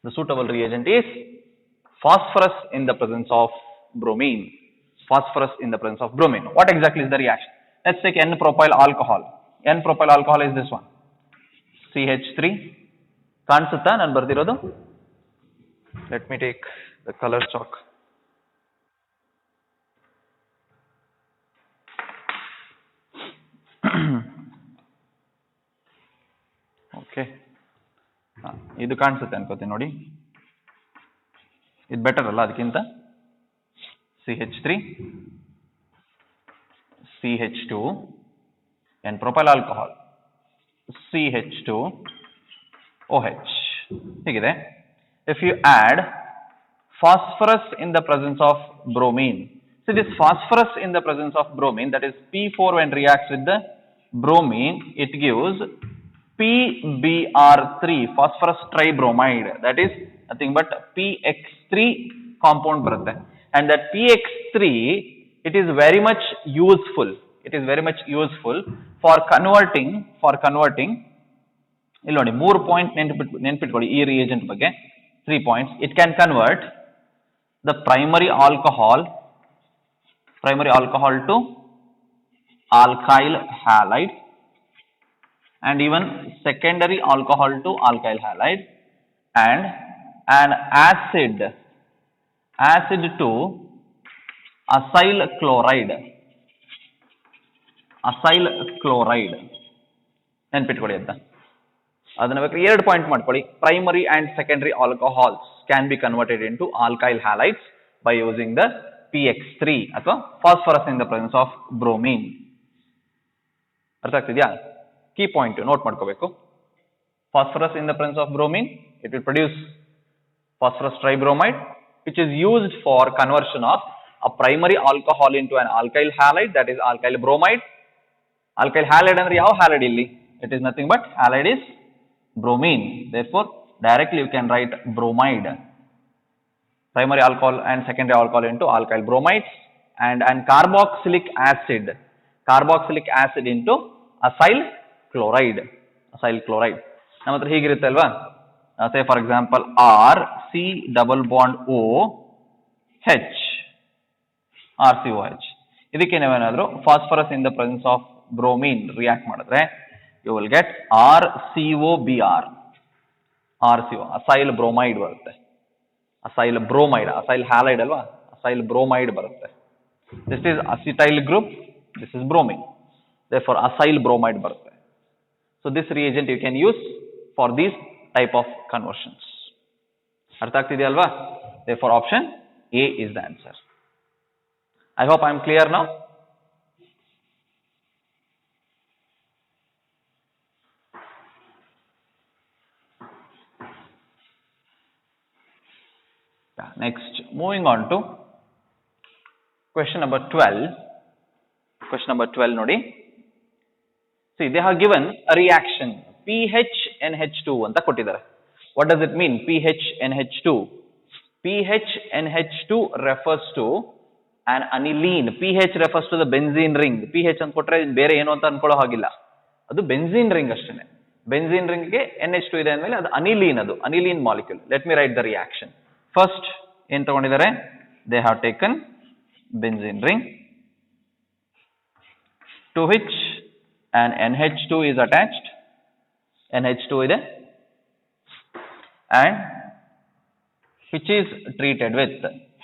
The suitable reagent is phosphorus in the presence of bromine. Phosphorus in the presence of bromine. What exactly is the reaction? Let's take N-propyl alcohol. N-propyl alcohol is this one. CH3. ಕಾಣಿಸುತ್ತಾ ನಾನು ಬರ್ದಿರೋದು? Let me take the color chalk. Okay, ಇದು ಕಾಣಿಸುತ್ತೆ ಅನ್ಕೋತೀನಿ ನೋಡಿ. ಇದು better ಅಲ್ಲ ಅದಕ್ಕಿಂತ. CH3, CH2, and propyl alcohol, CH2, OH. ಹೀಗಿದೆ. If you add phosphorus in the presence of bromine, so this phosphorus in the presence of bromine, that is P4, when reacts with the bromine, it gives PBr3, phosphorus tribromide, that is nothing but PX3 compound ಬರುತ್ತೆ. And that PX3, it is very much useful. It is very much useful for converting ಇಲ್ಲಿ ನೋಡಿ 3 point ನೆನ್ಪಿಟ್ಕೊಳ್ಳಿ ಈ reagent ಬಗ್ಗೆ. 3 points. It can convert the primary alcohol to alkyl halide, and even secondary alcohol to alkyl halide, and an acid to acyl chloride. ನೆನ್ಪಿಟ್ಕೊಳ್ಳಿ ಅಂತ. ಅದನ್ನ ಬೇಕಾದ್ರೆ 2 point ಮಾಡ್ಕೊಳ್ಳಿ. Primary and secondary alcohols can be converted into alkyl halides by using the PX3 ಅಥವಾ phosphorus in the presence of bromine. ಅರ್ಥ ಆಗ್ತಿದ್ಯಾ? Key point note ಮಾಡ್ಕೋಬೇಕು. Phosphorus in the presence of bromine, it will produce phosphorus tribromide, which is used for conversion of a primary alcohol into an alkyl halide, that is alkyl bromide. Alkyl halide ಅಂದ್ರೆ ಯಾವ halide ಇಲ್ಲಿ? It is nothing but halide is bromine. Therefore, directly you can write bromide. Primary alcohol and secondary alcohol into alkyl bromides, and carboxylic acid into acyl chloride. ನಮ್ಮ ಹತ್ರ ಹೀಗಿರುತ್ತೆ ಅಲ್ವಾ? Say for example R C double bond O H, RCOH. ಇದಕ್ಕೆ ನೀವೇನಾದರೂ phosphorus in the presence of bromine react ಮಾಡಿದ್ರೆ you will get RCOBr, acyl bromide ಬರುತ್ತೆ. Acyl halide ಅಲ್ವಾ, acyl bromide ಬರುತ್ತೆ. This is acetyl group, this is bromine, therefore acyl bromide ಬರುತ್ತೆ. So this reagent you can use for these type of conversions. ಅರ್ಥ ಆಗ್ತಿದೆಯಾ ಅಲ್ವಾ? Therefore option A is the answer. I hope I am clear now. Next, moving on to question number 12. Question number 12 ನೋಡಿ. See, they have given a reaction PHNH2 ಅಂತ ಕೊಟ್ಟಿದ್ದಾರೆ. What does it mean? PHNH2. PHNH2 refers to an aniline. PH refers to the benzene ring. PH ಅಂತ ಕೊಟ್ರೆ ಬೇರೆ ಏನು ಅಂತ ಅನ್ಕೊಳ್ಳೋ ಹಾಗಿಲ್ಲ, ಅದು ಬೆನ್ಝೀನ್ ರಿಂಗ್ ಅಷ್ಟೇನೆ. ಬೆನ್ಝೀನ್ ರಿಂಗ್ ಗೆ NH2 ಇದೆ ಅಂದ್ಮೇಲೆ ಅದು ಅನಿಲೀನ್ molecule. Let me right the reaction. First ಏನ್ ತಗೊಂಡಿದ್ದಾರೆ? They have taken benzene ring to which an NH2 is attached. NH2 ಇದೆ, and which is treated with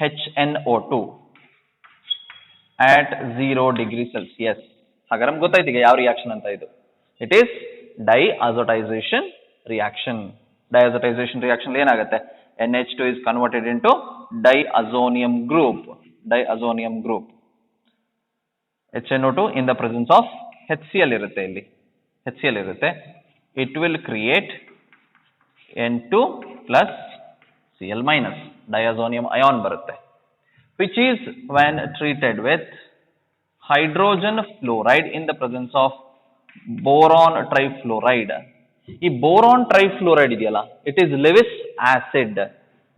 HNO2 at 0 degree Celsius. ಹಾಗಾದ್ರೆ ನಮ್ಗೆ ಗೊತ್ತಾಯ್ತು ಈಗ ಯಾವ ರಿಯಾಕ್ಷನ್ ಅಂತ ಇದು. It is diazotisation reaction. Diazotisation reaction ಏನಾಗುತ್ತೆ? NH2 is converted into diazonium group. HNO2 in the presence of HCl ಇರುತ್ತೆ, ಇಲ್ಲಿ HCl ಇರುತ್ತೆ. It will create N2 plus Cl minus, diazonium ion ಬರುತ್ತೆ, which is when treated with hydrogen fluoride in the presence of boron trifluoride. ಈ boron trifluoride ಇದೆಯಲ್ಲ, it is Lewis acid.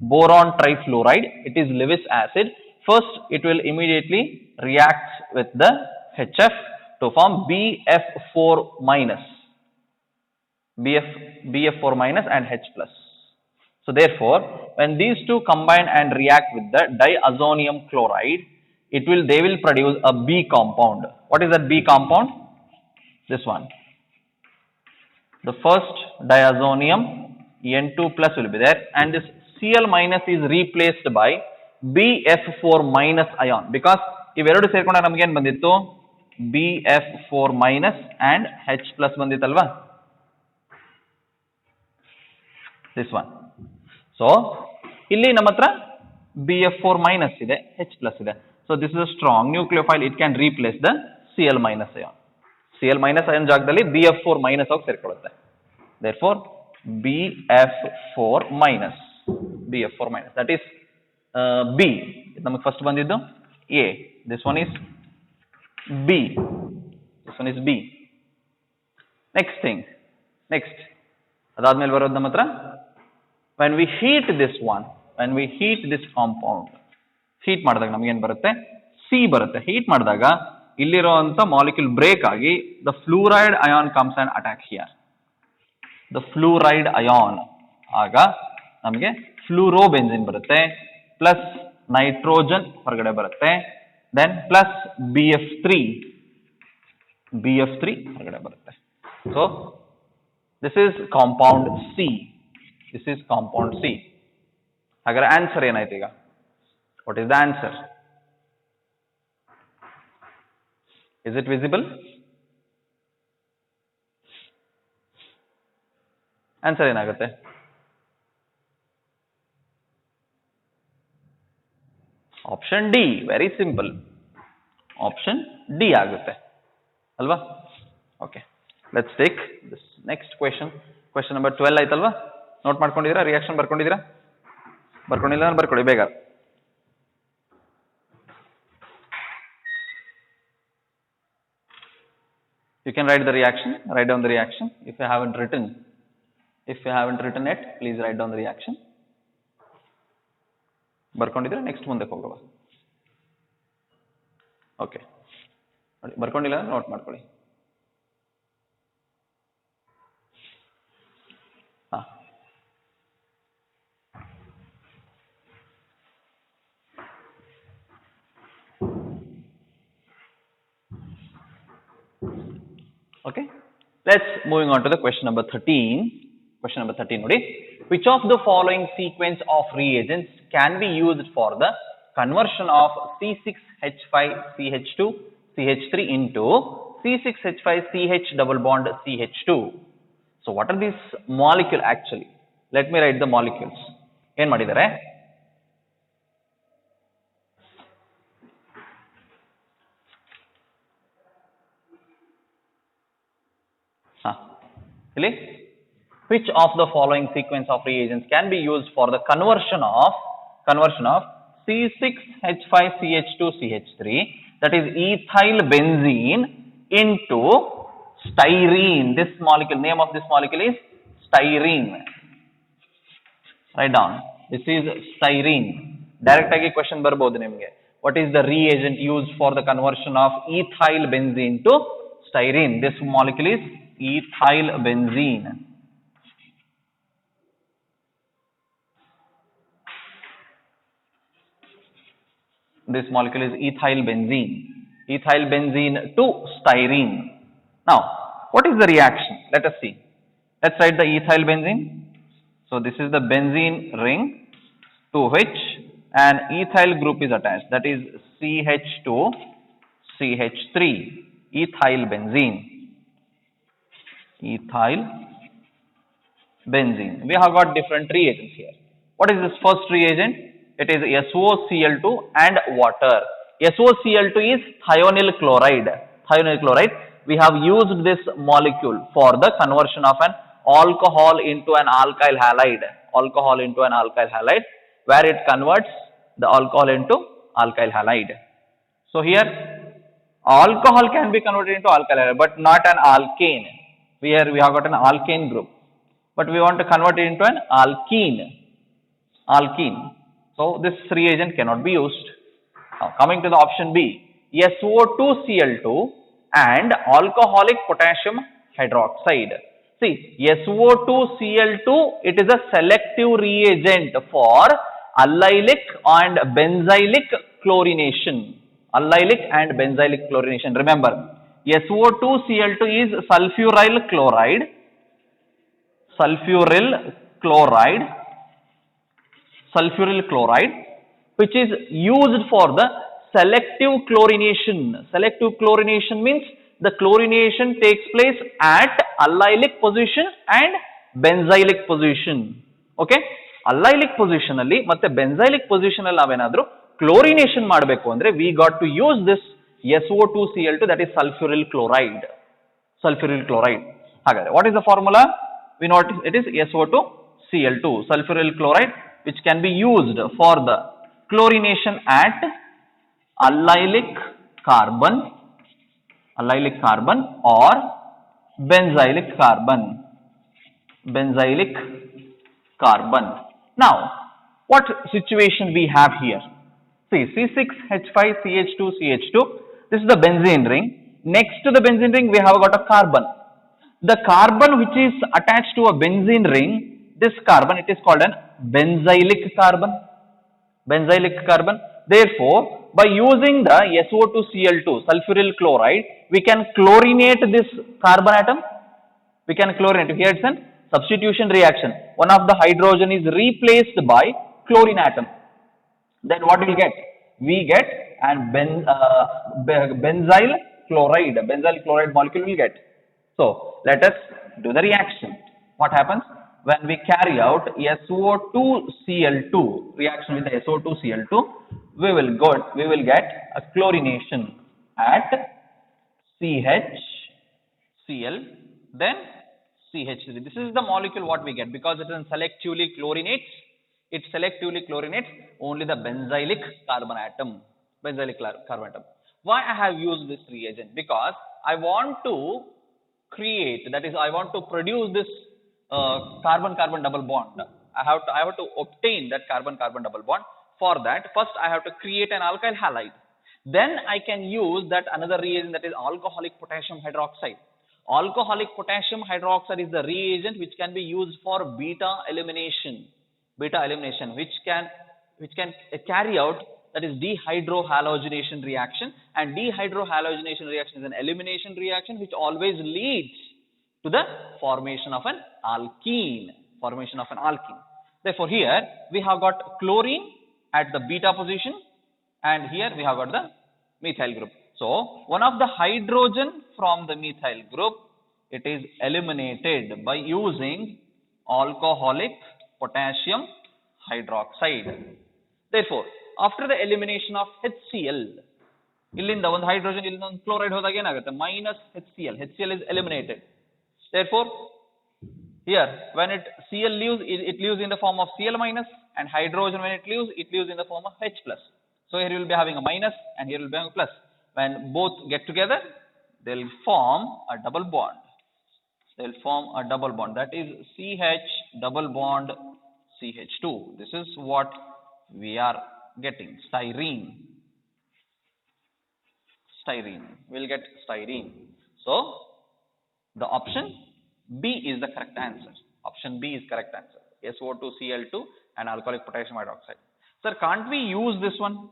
Boron trifluoride, it is Lewis acid. First, it will immediately react with the HF to form BF4 minus. BF4 minus and H plus. So So therefore, when these two combine and react with the diazonium chloride, they will produce a B compound. What is that B compound? This one. The first diazonium N2 plus will be there, and this Cl minus is replaced by BF4 minus ion, because ಇವೆರಡು ಸೇರ್ಕೊಂಡಾಗ ನಮಗೆ ಏನು ಬಂದಿತ್ತು, BF4 minus and H plus ಬಂದಿತ್ತಲ್ವಾ, this one. So ಇಲ್ಲಿ ನಮ್ಮ ಹತ್ರ BF4 minus ಇದೆ, H plus ಇದೆ. So this is a strong nucleophile, it can replace the Cl minus ion. Cl minus ion ಜಾಗದಲ್ಲಿ BF4 minus ಆಗಿ ಸೇರ್ಕೊಳ್ಳುತ್ತೆ. Therefore BF4 minus, that is B. ನಮಗೆ first ಬಂದಿದ್ದು A, this one is B, this one is B. Next ಅದಾದ್ಮೇಲೆ ಬರೋದು ನಮ್ಮ ಹತ್ರ, when we heat this compound, heat ಮಾಡಿದಾಗ ನಮಗೆ ಏನು ಬರುತ್ತೆ, C ಬರುತ್ತೆ. ಹೀಟ್ ಮಾಡಿದಾಗ ಇಲ್ಲಿರುವಂತ ಮಾಲಿಕ್ಯೂಲ್ ಬ್ರೇಕ್ ಆಗಿ the fluoride ion comes and attack here. The fluoride ion ಆಗ ನಮಗೆ ಫ್ಲೂರೋಬೆಂಜಿನ್ ಬರುತ್ತೆ, ಪ್ಲಸ್ ನೈಟ್ರೋಜನ್ ಹೊರಗಡೆ ಬರುತ್ತೆ, ದೆನ್ ಪ್ಲಸ್ BF3 ಹೊರಗಡೆ ಬರುತ್ತೆ. ಸೊ this is compound C. ಹಾಗಾದ್ರೆ ಆನ್ಸರ್ ಏನಾಯ್ತು ಈಗ? What is the answer? Is it visible? Answer ಏನಾಗುತ್ತೆ? Option D. Very simple, option D ಆಗುತ್ತೆ ಅಲ್ವಾ? Okay, let's take this next question number 12 ಆಯ್ತಲ್ವಾ? ನೋಟ್ ಮಾಡ್ಕೊಂಡಿದ್ದೀರಾ? ರಿಯಾಕ್ಷನ್ ಬರ್ಕೊಂಡಿದ್ದೀರಾ? ಬರ್ಕೊಂಡಿಲ್ಲ ಅಂದ್ರೆ ಬರ್ಕೊಳ್ಳಿ ಬೇಗ. You can write down the reaction if you haven't written it, please write down the reaction. ಬರ್ಕೊಂಡಿದ್ರೆ next ಮುಂದಕ್ಕೆ ಹೋಗುವ. ಓಕೆ, ಬರ್ಕೊಂಡಿಲ್ಲ ನೋಟ್ ಮಾಡ್ಕೊಳ್ಳಿ. Okay, let's moving on to the question number 13. Question number 13 ನೋಡಿ, which of the following sequence of reagents can be used for the conversion of C6H5CH2 CH3 into C6H5CH double bond CH2? So what are these molecule actually? Let me write the molecules. ಏನು ಮಾಡಿದ್ದಾರೆ? Which of the following sequence of reagents can be used for the conversion of C6H5CH2CH3, that is ethyl benzene, into styrene? This molecule, name of this molecule is styrene. Write down, this is styrene. Direct agi question barbodu nimge. What is the reagent used for the conversion of ethyl benzene to styrene? This molecule is ethyl benzene. This molecule is ethyl benzene to styrene. Now, what is the reaction? Let us see. Let's write the ethyl benzene. So this is the benzene ring to which an ethyl group is attached, that is CH2CH3, ethyl benzene. We have got different reagents here. What is this first reagent? It is SOCl2 and water. SOCl2 is thionyl chloride. We have used this molecule for the conversion of an alcohol into an alkyl halide. Where it converts the alcohol into alkyl halide. So here alcohol can be converted into alkyl halide, but not an alkane. Here we have got an alkane group, but we want to convert it into an alkene. So this reagent cannot be used. Now coming to the option B, SO2Cl2 and alcoholic potassium hydroxide. See, SO2Cl2, it is a selective reagent for allylic and benzylic chlorination. Allylic and benzylic chlorination. Remember, SO2Cl2 is sulfuryl chloride, sulfuryl chloride, sulfuryl chloride, which is used for the selective chlorination. Selective chlorination means the chlorination takes place at allylic position and benzylic position. Okay? Allylic position alli matte benzylic position alli navenadru chlorination ಮಾಡಬೇಕು ಅಂದ್ರೆ we got to use this SO2Cl2, that is sulfuryl chloride. Sulfuryl chloride. ಹಾಗಾದ್ರೆ what is the formula? We know it is SO2Cl2, sulfuryl chloride, which can be used for the chlorination at allylic carbon or benzylic carbon. Now, what situation we have here? See, C6H5CH2CH2, this is the benzene ring. Next to the benzene ring, we have got a carbon. The carbon which is attached to a benzene ring, this carbon, it is called an benzylic carbon. Therefore, by using the SO2Cl2, sulfuryl chloride, we can chlorinate this carbon atom. We can chlorinate. Here it's a substitution reaction. One of the hydrogen is replaced by chlorine atom. Then what we get? We get an benzyl chloride molecule will get. So, let us do the reaction. What happens? When we carry out SO2Cl2 reaction with the SO2Cl2, we will get a chlorination at CHCl, then CH3. This is the molecule what we get, because it selectively chlorinates. It selectively chlorinates only the benzylic carbon atom. Why I have used this reagent? Because I want to create, that is, I want to produce this carbon-carbon double bond. I have to obtain that carbon-carbon double bond. For that, first I have to create an alkyl halide. Then I can use that another reagent, that is alcoholic potassium hydroxide. Alcoholic potassium hydroxide is the reagent which can be used for beta elimination, which can carry out, that is dehydrohalogenation reaction. And dehydrohalogenation reaction is an elimination reaction which always leads to the formation of an alkene. Therefore, here we have got chlorine at the beta position, and here we have got the methyl group. So, one of the hydrogen from the methyl group, it is eliminated by using alcoholic potassium hydroxide. Therefore, after the elimination of HCl, illinda one hydrogen illinda one chloride hodaga enagutte minus HCl is eliminated. Therefore, here when Cl leaves, it leaves in the form of Cl minus, and hydrogen when it leaves in the form of H plus. So here you will be having a minus and here you will be having a plus. When both get together, they will form a double bond. That is CH double bond CH2. This is what we are getting, styrene. We'll get styrene. So the option B is the correct answer. SO2Cl2 and alcoholic potassium hydroxide. Sir, can't we use this one?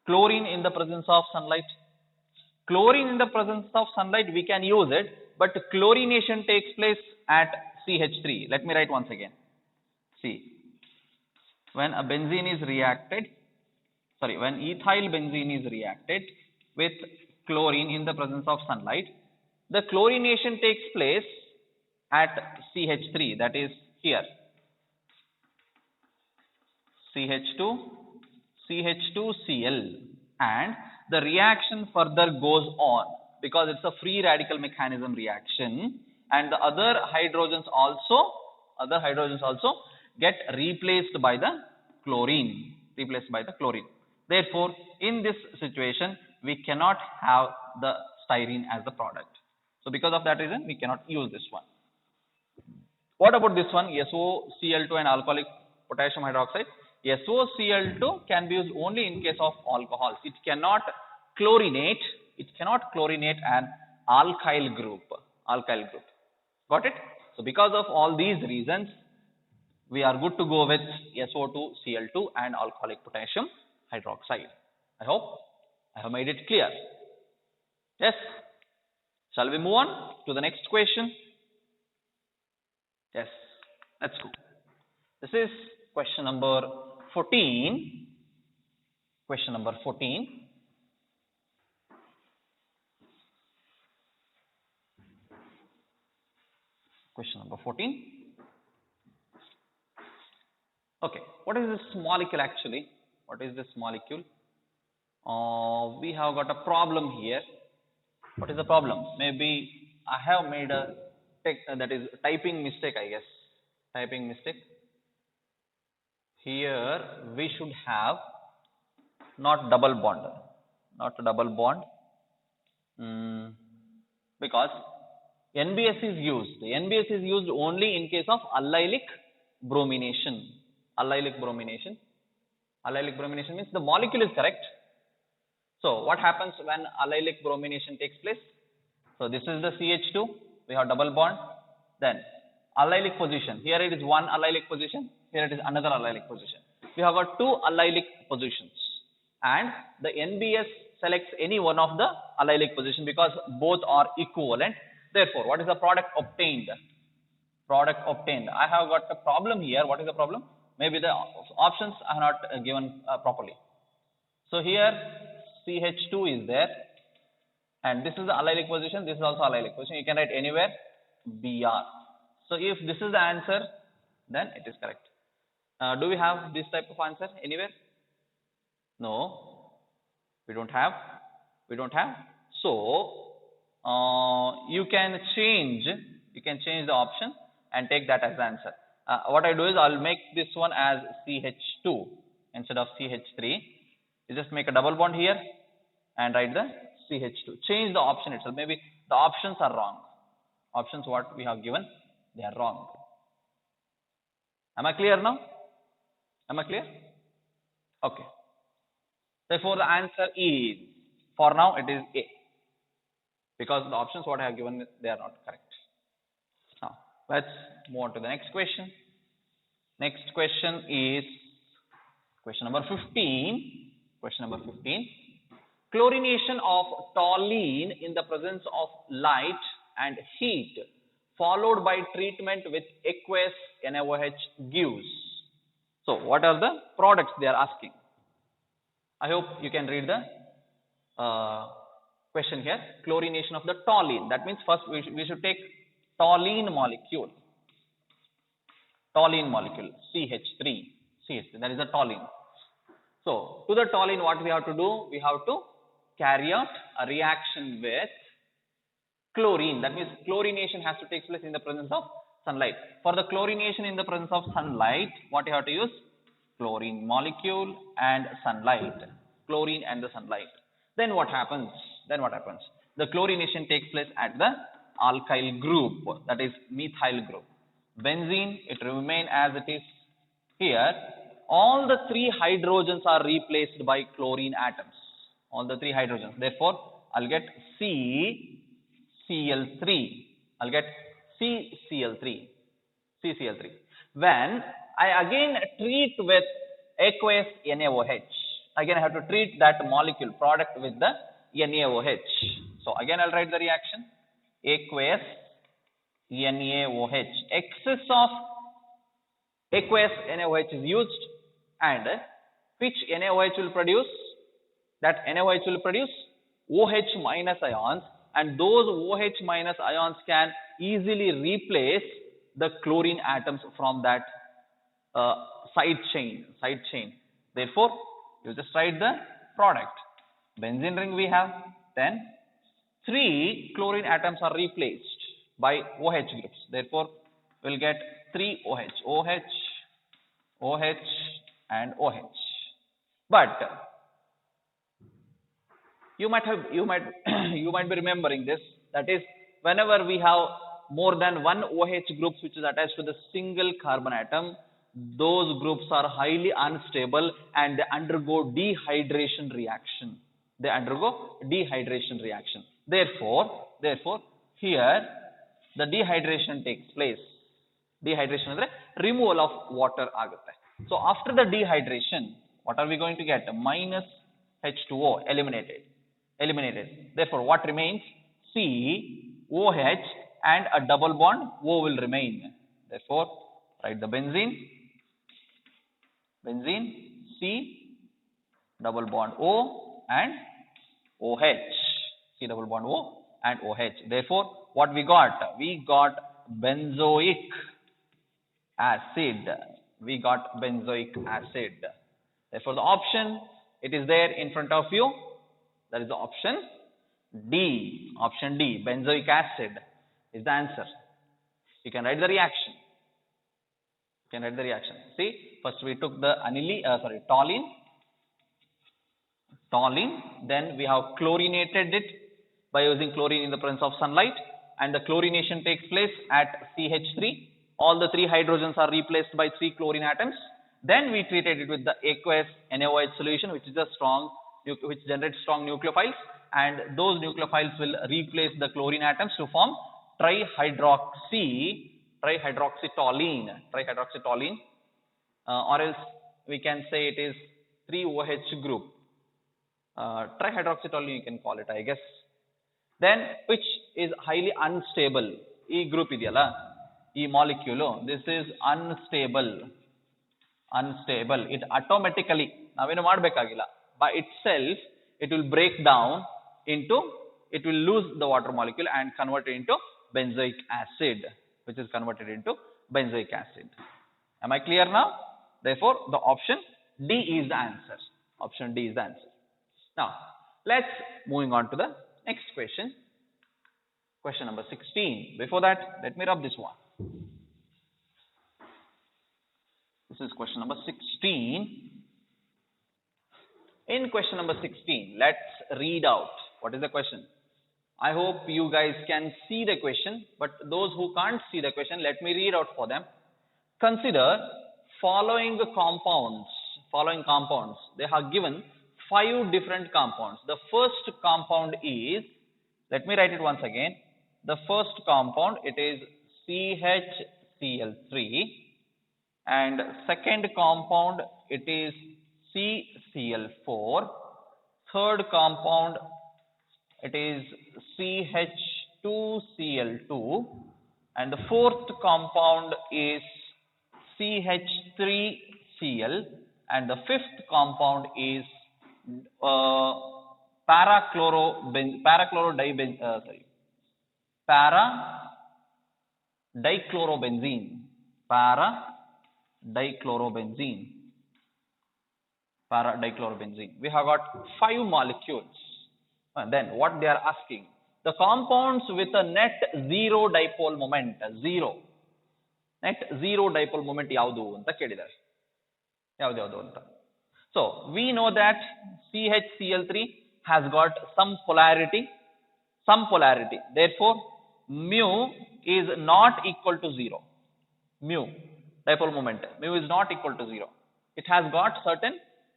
Chlorine in the presence of sunlight. Chlorine in the presence of sunlight, we can use it, but chlorination takes place at CH3. Let me write once again. See, when ethyl benzene is reacted with chlorine in the presence of sunlight, the chlorination takes place at CH3, that is here. CH2Cl, and the reaction further goes on because it's a free radical mechanism reaction, and the other hydrogens also get replaced by the chlorine. Therefore, in this situation, we cannot have the styrene as the product. So because of that reason, we cannot use this one. What about this one, SOCl2 and alcoholic potassium hydroxide? SOCl2 can be used only in case of alcohols. It cannot chlorinate an alkyl group. Got it? So because of all these reasons, we are good to go with SO2, Cl2 and alcoholic potassium hydroxide. I hope I have made it clear. Yes? Shall we move on to the next question? Yes, let's go. This is question number 14. Question number 14. Question number 14. Okay, what is this molecule actually? What is this molecule? We have got a problem here. What is the problem? Maybe I have made a that is typing mistake, I guess. Typing mistake. Here we should have not double bond, not a double bond, because NBS is used. NBS is used only in case of allylic bromination. Allylic bromination. Allylic bromination means the molecule is correct. So what happens when allylic bromination takes place? So this is the CH2. We have double bond. Then allylic position. Here it is one allylic position. Here it is another allylic position. We have got two allylic positions, and the NBS selects any one of the allylic position because both are equivalent. Therefore, what is the product obtained? Product obtained. I have got a problem here. What is the problem? Maybe the options are not given properly. So here CH2 is there, and this is the allylic position. This is also allylic position. You can write anywhere Br. So if this is the answer, then it is correct. Do we have this type of answer anywhere? No, we don't have. We don't have. So you can change the option and take that as the answer. What I do is I'll make this one as CH2 instead of CH3. You just make a double bond here and write the CH2. Change the option itself. Maybe the options are wrong. Options what we have given, they are wrong. Am I clear now? Am I clear? Okay. Therefore, the answer is, for now it is A, because the options what I have given, they are not correct. Now, let's move on to the next question. Next question is question number 15. Question number 15. Chlorination of toluene in the presence of light and heat followed by treatment with aqueous NaOH gives. So, what are the products they are asking? I hope you can read the question here. Chlorination of the toluene. That means first we should take toluene molecule. Toluene molecule, CH3. CH3, that is the toluene. So, to the toluene what we have to do? We have to carry out a reaction with chlorine. That means chlorination has to take place in the presence of sunlight. For the chlorination in the presence of sunlight, what you have to use? Chlorine molecule and sunlight. Chlorine and the sunlight. Then what happens? The chlorination takes place at the alkyl group, that is methyl group. Benzene, it remains as it is here. All the three hydrogens are replaced by chlorine atoms. All the three hydrogens. Therefore, I'll get CCl3. I'll get CCl3. CCl3. When I again treat with aqueous NaOH, again I have to treat that molecule product with the NaOH. So again I'll write the reaction. Aqueous NaOH. Excess of aqueous NaOH is used, and which NaOH will produce? That NaOH will produce OH minus ions, and those OH minus ions can easily replace the chlorine atoms from that side chain. Therefore, you just write the product. Benzene ring we have, then 3 chlorine atoms are replaced by OH groups. Therefore, we'll get 3 OH, OH, OH and OH. But you might be remembering this. That is, whenever we have more than one OH group which is attached to the single carbon atom, those groups are highly unstable and they undergo dehydration reaction. Therefore, here the dehydration takes place. Dehydration andre removal of water agutte. So after the dehydration, what are we going to get? Minus H2O eliminated. Therefore, what remains? C, OH, and a double bond O will remain. Therefore, write the benzene, C, double bond O, and OH. C double bond O and OH. Therefore, what we got? We got benzoic acid. Therefore, the option, it is there in front of you. That is the option D. Option D, benzoic acid is the answer. You can write the reaction. See, first we took the toluene. Then we have chlorinated it by using chlorine in the presence of sunlight, and the chlorination takes place at CH3. All the 3 hydrogens are replaced by 3 chlorine atoms. Then we treated it with the aqueous NaOH solution, which generates strong nucleophiles, and those nucleophiles will replace the chlorine atoms to form trihydroxytoluene, or else we can say it is 3OH group. Trihydroxytoluene you can call it, I guess. Then which is highly unstable. E group idiyala, e molecule, this is unstable. It automatically, navenu madbekagilla, by itself it will break down into, it will lose the water molecule and convert it into benzoic acid, which is converted into benzoic acid. Am I clear now? Therefore, the option D is the answer. Now, let's moving on to the next question. Question number 16. Before that, let me rub this one. This is question number 16. In question number 16, let's read out. What is the question? I hope you guys can see the question, but those who can't see the question, let me read out for them. Consider following compounds. They have given 5 different compounds. The first compound is, let me write it once again. The first compound, it is CHCl3, and second compound, it is CCl4. Third compound, it is CH2Cl2, and the fourth compound is CH3Cl, and the fifth compound is para-dichlorobenzene. We have got 5 molecules. And then what they are asking, the compounds with a net zero dipole moment, ಯಾವುದು ಅಂತ ಕೇಳಿದ್ದಾರೆ. ಯಾವುದು ಅಂತ. So we know that CHCl3 has got some polarity. Therefore, mu is not equal to 0. Mu, dipole moment, mu is not equal to 0. It has got certain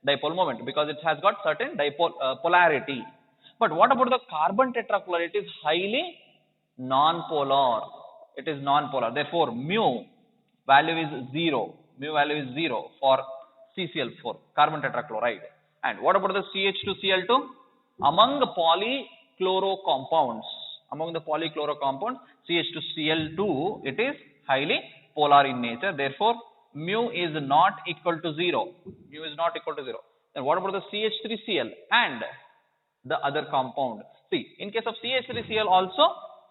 dipole moment because it has got certain dipole polarity. But what about the carbon tetrapolar? It is highly non-polar. It is non-polar. Therefore, mu value is 0. Mu value is 0 for CCl4, carbon tetrachloride. And what about the CH2Cl2? Among the polychloro compounds, CH2Cl2, it is highly polar in nature. Therefore, mu is not equal to 0. Then what about the CH3Cl and the other compound? See, in case of CH3Cl also,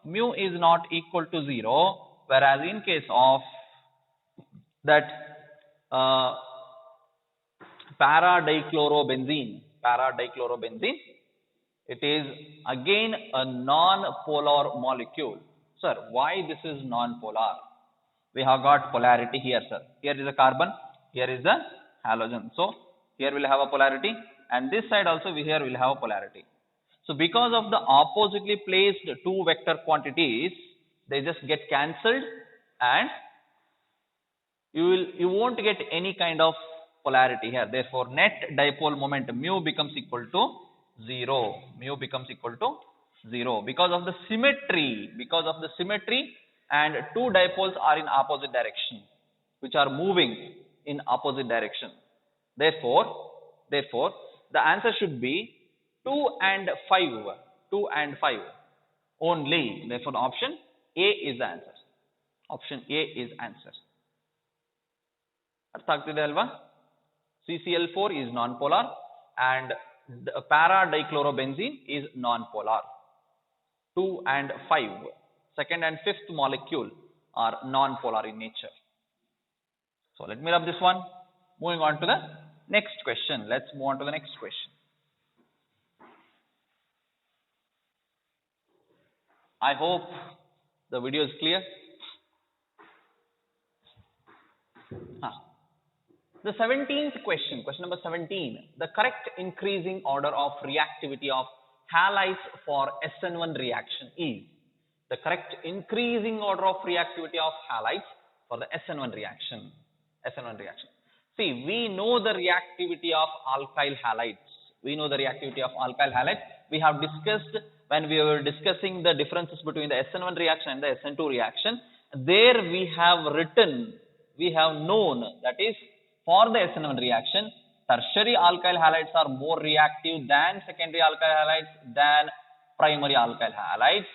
mu is not equal to 0, whereas in case of that para-dichlorobenzene, it is again a non-polar molecule. Sir, why this is non-polar? We have got polarity here, sir. Here is a carbon, here is a halogen. So here we'll have a polarity, and this side also here we'll have a polarity. So because of the oppositely placed 2 vector quantities, they just get cancelled, and you won't get any kind of polarity here. Therefore, net dipole moment mu becomes equal to 0. Because of the symmetry, and two dipoles are in opposite direction, which are moving in opposite direction. Therefore, the answer should be 2 and 5. 2 and 5 only. Therefore, option A is the answer. Option A is answer. ಅರ್ಥ ಆಗ್ತಿದೆ ಅಲ್ವಾ? CCl4 is non-polar and the para-dichlorobenzene is non-polar. 2 and 5, second and fifth molecule are non-polar in nature. So let me rub this one. Moving on to the next question. Let's move on to the next question. I hope the video is clear. The 17th question, question number 17. The correct increasing order of reactivity of halides for SN1 reaction is. The correct increasing order of reactivity of halides for the SN1 reaction. SN1 reaction. See, we know the reactivity of alkyl halides. We know the reactivity of alkyl halides. We have discussed when we were discussing the differences between the SN1 reaction and the SN2 reaction. There we have written, we have known, that is, for the SN1 reaction, tertiary alkyl halides are more reactive than secondary alkyl halides than primary alkyl halides.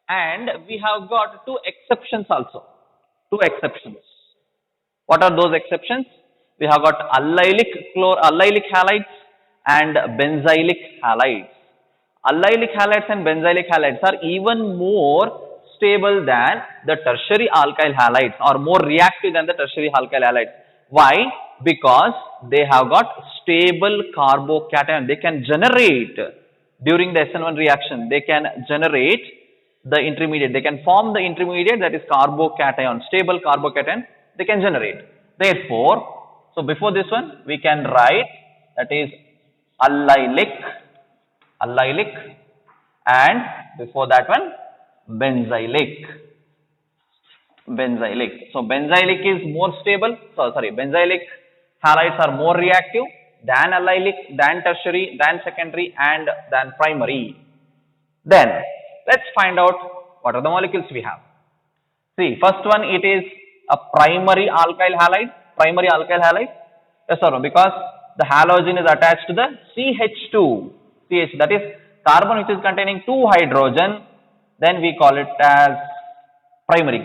And we have got two exceptions also. Two exceptions. What are those exceptions? We have got allylic halides and benzylic halides. Allylic halides and benzylic halides are even more stable than the tertiary alkyl halides, or more reactive than the tertiary alkyl halides. Why? Because they have got stable carbocation. They can generate during the SN1 reaction. They can generate the intermediate. They can form the intermediate, that is carbocation, stable carbocation. They can generate. Therefore, so before this one, we can write, that is allylic, and before that one, benzylic. So benzylic is more stable. Benzylic halides are more reactive than allylic, than tertiary, than secondary, and than primary. Then let's find out what are the molecules we have. See, first one, it is a primary alkyl halide. Yes or no? Because the halogen is attached to the CH2. That is carbon which is containing 2 hydrogen. Then we call it as primary.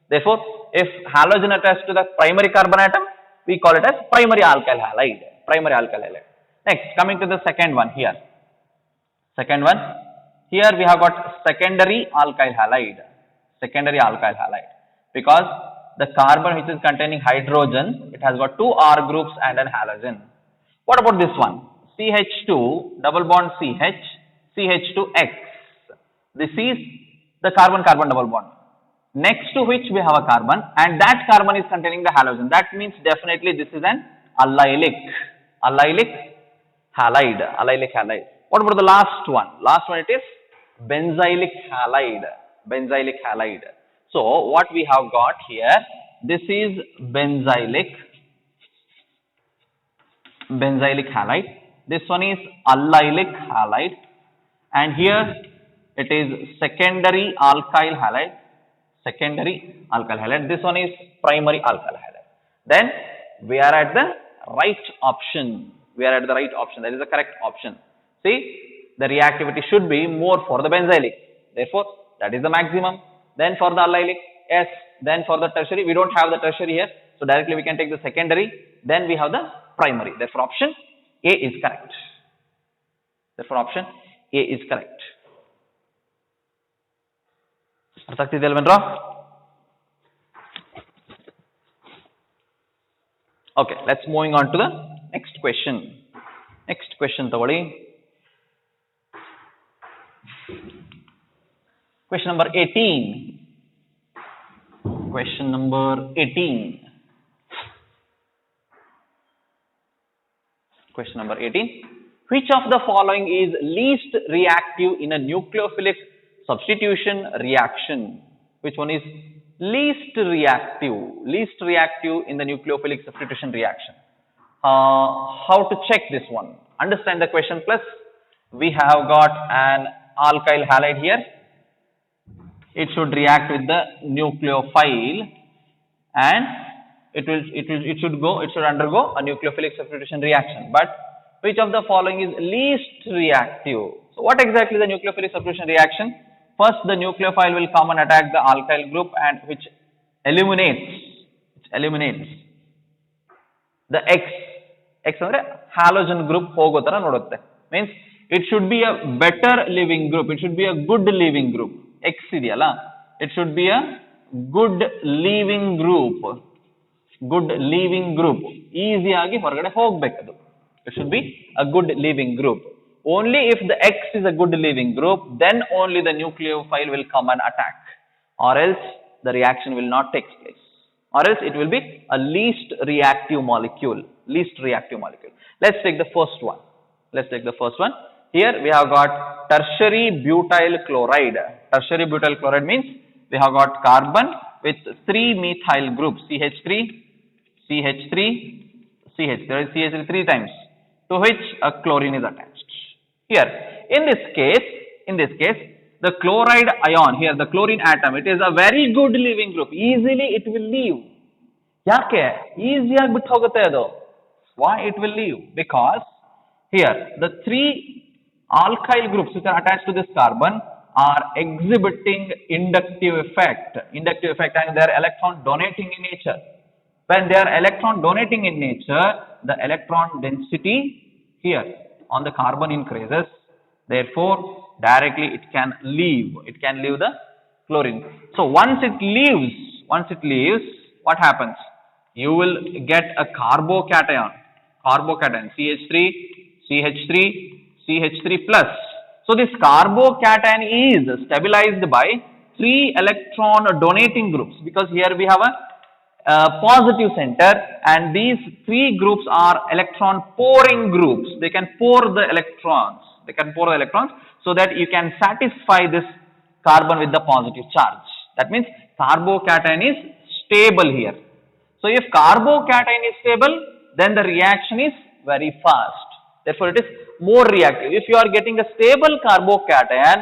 Therefore, if halogen attached to the primary carbon atom, we call it as primary alkyl halide. Next, coming to the second one here. Here we have got secondary alkyl halide. Because the carbon which is containing hydrogen, it has got 2 R groups and an halogen. What about this one? CH2, double bond CH, CH2X. This is the carbon-carbon double bond. Next to which we have a carbon, and that carbon is containing the halogen. That means definitely this is an allylic halide. What about the last one? Last one, it is benzylic halide. So what we have got here, this is benzylic halide. This one is allylic halide, and here it is secondary alkyl halide. This one is primary alkyl halide. Then we are at the right option. That is the correct option. See, the reactivity should be more for the benzylic. Therefore, that is the maximum. Then for the allylic, yes. Then for the tertiary, we don't have the tertiary here. So directly we can take the secondary. Then we have the primary. Therefore, option A is correct. ಅರ್ಥ ಆಗ್ತಿದೆ ಅಲ್ವೇನ್ರಾ? Okay, let's moving on to the next question. ತಗೊಳ್ಳಿ. Question number 18. Which of the following is least reactive in a nucleophilic substitution reaction? Which one is least reactive in the nucleophilic substitution reaction? How to check this one? Understand the question, plus we have got an alkyl halide here. it should react with the nucleophile, and it should undergo a nucleophilic substitution reaction. But which of the following is least reactive? So what exactly is the nucleophilic substitution reaction? First, the nucleophile will come and attack the alkyl group, and which eliminates the X andre halogen group ಹೋಗೋ ತರ ನೋಡುತ್ತೆ. Means it should be a better leaving group, it should be a good leaving group. X ಇದೆಯಲ್ಲ, it should be a good leaving group, easy ಆಗಿ ಹೊರಗಡೆ ಹೋಗಬೇಕದು. It should be a good leaving group. Only if the X is a good leaving group, then only the nucleophile will come and attack, or else the reaction will not take place, or else it will be a least reactive molecule. Let's take the first one. Here we have got tertiary butyl chloride. Tertiary butyl chloride means we have got carbon with 3 methyl groups, CH3, there is CH3 3 times, to which a chlorine is attached. Here, in this case, the chloride ion, here the chlorine atom, it is a very good leaving group. Easily it will leave. ಯಾಕೆ ಈಸಿಯಾಗಿ ಬಿಟ್ಟು ಹೋಗುತ್ತೆ ಅದು? Why it will leave? Because here the 3 alkyl groups which are attached to this carbon are exhibiting inductive effect, and they are electron donating in nature. When they are electron donating in nature, the electron density here on the carbon increases. Therefore, directly it can leave the chlorine. So once it leaves, what happens? You will get a carbocation, CH3 plus. So this carbocation is stabilized by 3 electron donating groups, because here we have a positive center, and these 3 groups are electron pouring groups. They can pour the electrons, so that you can satisfy this carbon with the positive charge. That means carbocation is stable here. So if carbocation is stable, then the reaction is very fast. Therefore, it is more reactive. If you are getting a stable carbocation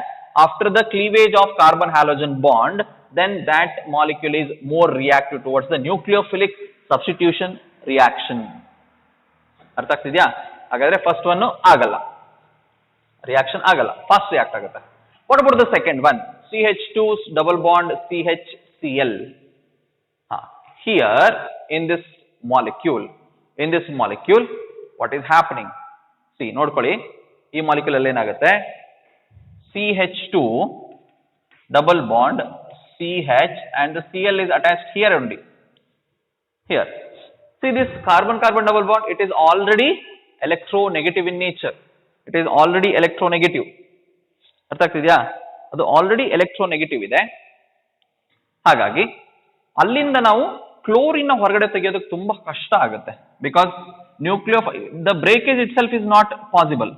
after the cleavage of carbon halogen bond, then that molecule is more reactive towards the nucleophilic substitution reaction. ಅರ್ಥ ಆಗ್ತಿದ್ಯಾ? ಹಾಗಾದ್ರೆ first one ಆಗಲ್ಲ, reaction ಆಗಲ್ಲ, fast react ಆಗುತ್ತೆ. What about the second one? CH2 double bond CHCl. Here in this molecule, what is happening? See, ನೋಡ್ಕೊಳ್ಳಿ, ಈ molecule ಅಲ್ಲಿ ಏನಾಗುತ್ತೆ? CH2 double bond CH, and the Cl is attached here only. Here, see this carbon double bond, it is already electronegative in nature. ಅರ್ಥ ಆಗ್ತಿದ್ಯಾ? ಅದು already electronegative ಇದೆ. ಹಾಗಾಗಿ ಅಲ್ಲಿಂದ ನಾವು ಕ್ಲೋರಿನ್ ಹೊರಗಡೆ ತೆಗೆಯೋದಕ್ಕೆ ತುಂಬಾ ಕಷ್ಟ ಆಗುತ್ತೆ. Because the breakage itself is not possible.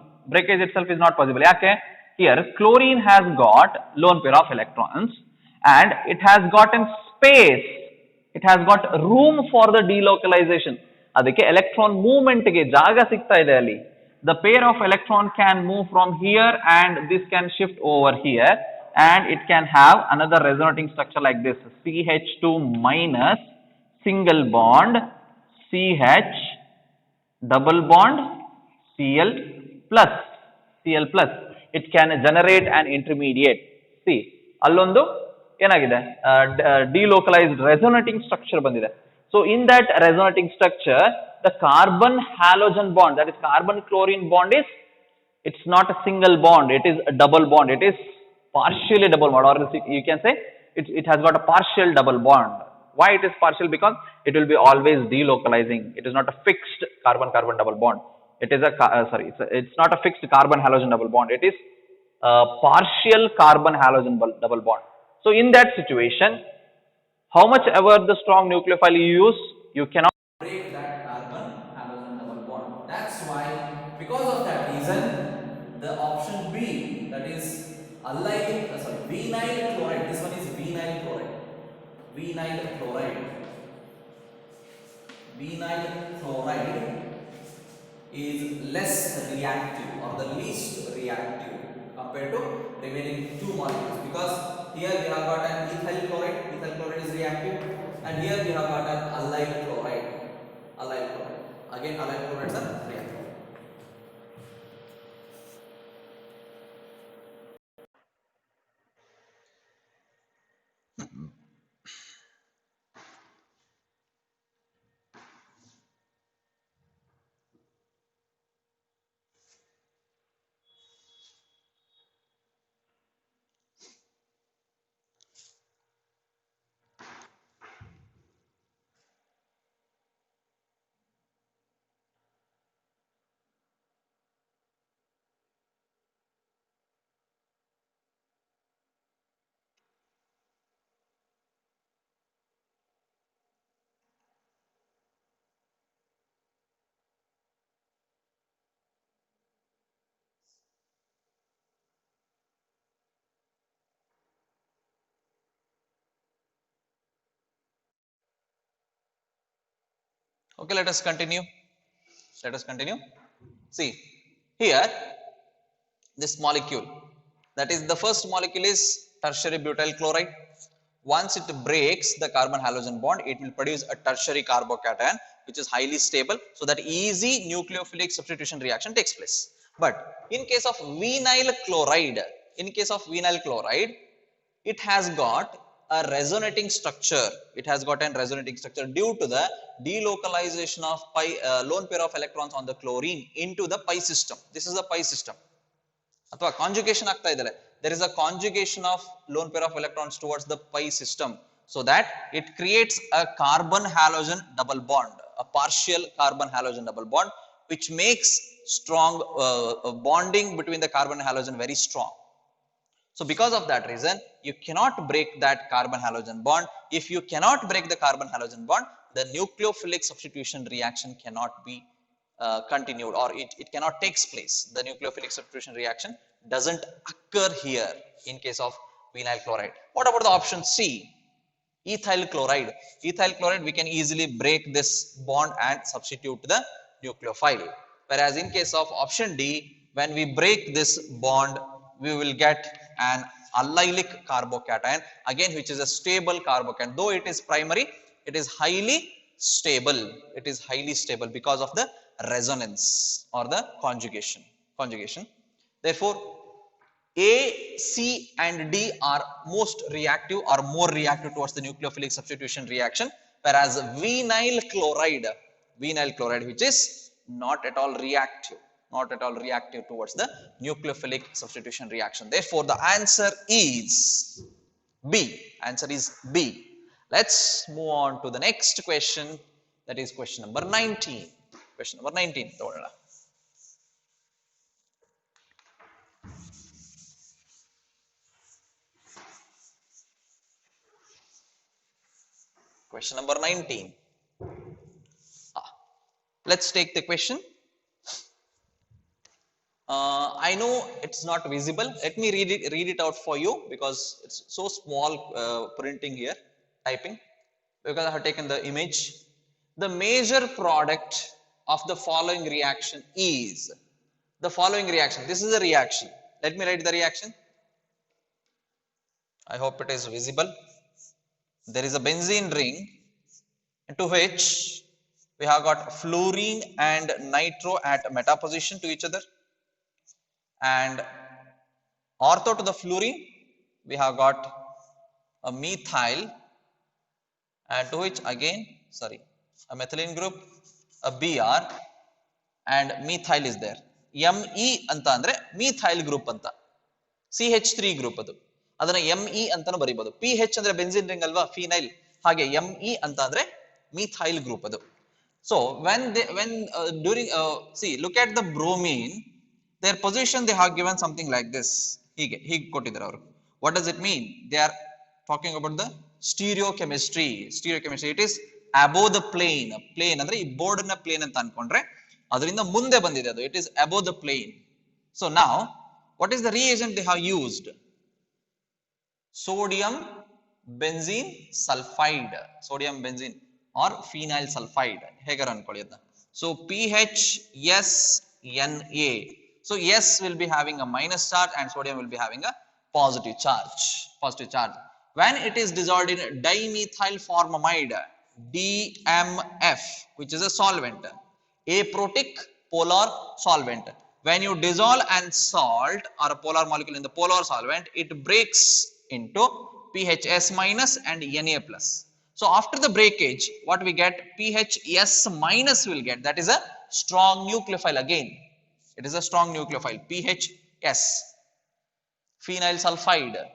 ಯಾಕೆ? Here chlorine has got lone pair of electrons, and it has gotten space, it has got room for the delocalization. ಅದಕ್ಕೆ electron movement ಗೆ ಜಾಗ ಸಿಗ್ತಾ ಇದೆ ಅಲ್ಲಿ. The pair of electron can move from here, and this can shift over here, and it can have another resonating structure like this: CH2 minus single bond CH double bond Cl plus. It can generate an intermediate. See, allondu ಏನಾಗಿದೆ? Delocalized resonating structure ಬಂದಿದೆ. So in that resonating structure, the carbon halogen bond, that is carbon chlorine bond, it's not a single bond, it is a double bond. It is partially double bond, or you can say it has got a partial double bond. Why it is partial? Because it will be always delocalizing. It is not a fixed carbon double bond. It is it's not a fixed carbon halogen double bond. It is a partial carbon halogen double bond. So in that situation, how much ever the strong nucleophile you use, you cannot break that carbon halogen double bond. That's why, because of that reason, the option B, that is vinyl chloride, this one is vinyl chloride. Vinyl chloride is less reactive, or the least reactive compared to remaining two molecules, because here we have got an ethyl chloride. Ethyl chloride is reactive, and here we have got an allyl chloride. Allyl chloride. Again, allyl chlorides are reactive. Okay, let us continue. Let us continue. See, here this molecule, that is the first molecule is tertiary butyl chloride. Once it breaks the carbon halogen bond, it will produce a tertiary carbocation which is highly stable, so that easy nucleophilic substitution reaction takes place. But in case of vinyl chloride, it has got a resonating structure. It has got a resonating structure due to the delocalization of lone pair of electrons on the chlorine into the pi system. This is the pi system. ಅಥವಾ conjugation ಆಗ್ತಾ ಇದೆ. There is a conjugation of lone pair of electrons towards the pi system, so that it creates a carbon halogen double bond, a partial carbon halogen double bond, which makes strong bonding between the carbon halogen very strong. So because of that reason, you cannot break that carbon halogen bond. If you cannot break the carbon halogen bond, the nucleophilic substitution reaction cannot be continued, or it cannot take place. The nucleophilic substitution reaction doesn't occur here in case of vinyl chloride. What about the option C? Ethyl chloride. Ethyl chloride, we can easily break this bond and substitute the nucleophile. Whereas in case of option D, when we break this bond, we will get an allylic carbocation, again which is a stable carbocation. Though it is primary, it is highly stable. It is highly stable because of the resonance or the conjugation. Therefore, A, C and D are most reactive or more reactive towards the nucleophilic substitution reaction, whereas vinyl chloride which is not at all reactive towards the nucleophilic substitution reaction. Therefore, the answer is B. Answer is B. Let's move on to the next question, that is question number 19. Question number 19. Question number 19. Let's take the question. I know it's not visible. Let me read it out for you, because it's so small printing here, typing, because I have taken the image. The major product of the following reaction is the following reaction. This is a reaction. Let me write the reaction. I hope it is visible. There is a benzene ring into which we have got fluorine and nitro at meta position to each other, and ortho to the fluorine we have got a methyl, and to which again a methylene group, a Br, and methyl is there. Me anta andre methyl group anta, CH3 group adu, adana Me antanu baribodu. PH andre benzene ring alva, phenyl, hage Me anta andre methyl group adu. So when see, look at the bromine, their position they have given something like this. Hige kottidare avaru. What does it mean? They are talking about the stereochemistry. It is above the plane. Plane andre ee board na plane anta ankondre ಅದರಿಂದ ಮುಂದೆ ಬಂದಿದೆ ಅದು. It is above the plane. So now, what is the reagent they have used? Sodium benzene sulfide, or phenyl sulfide, ಹೇಗಾರ ಅನ್ಕೊಳ್ಳಿ ಅದನ್ನ. So PHSNA. So S will be having a minus charge and sodium will be having a positive charge, positive charge. When it is dissolved in dimethyl formamide, DMF, which is a solvent, aprotic polar solvent. When you dissolve an salt or a polar molecule in the polar solvent, it breaks into PHS minus and Na plus. So after the breakage, what we get? PHS minus will get. That is a strong nucleophile again. It is a strong nucleophile. PHS, phenyl sulfide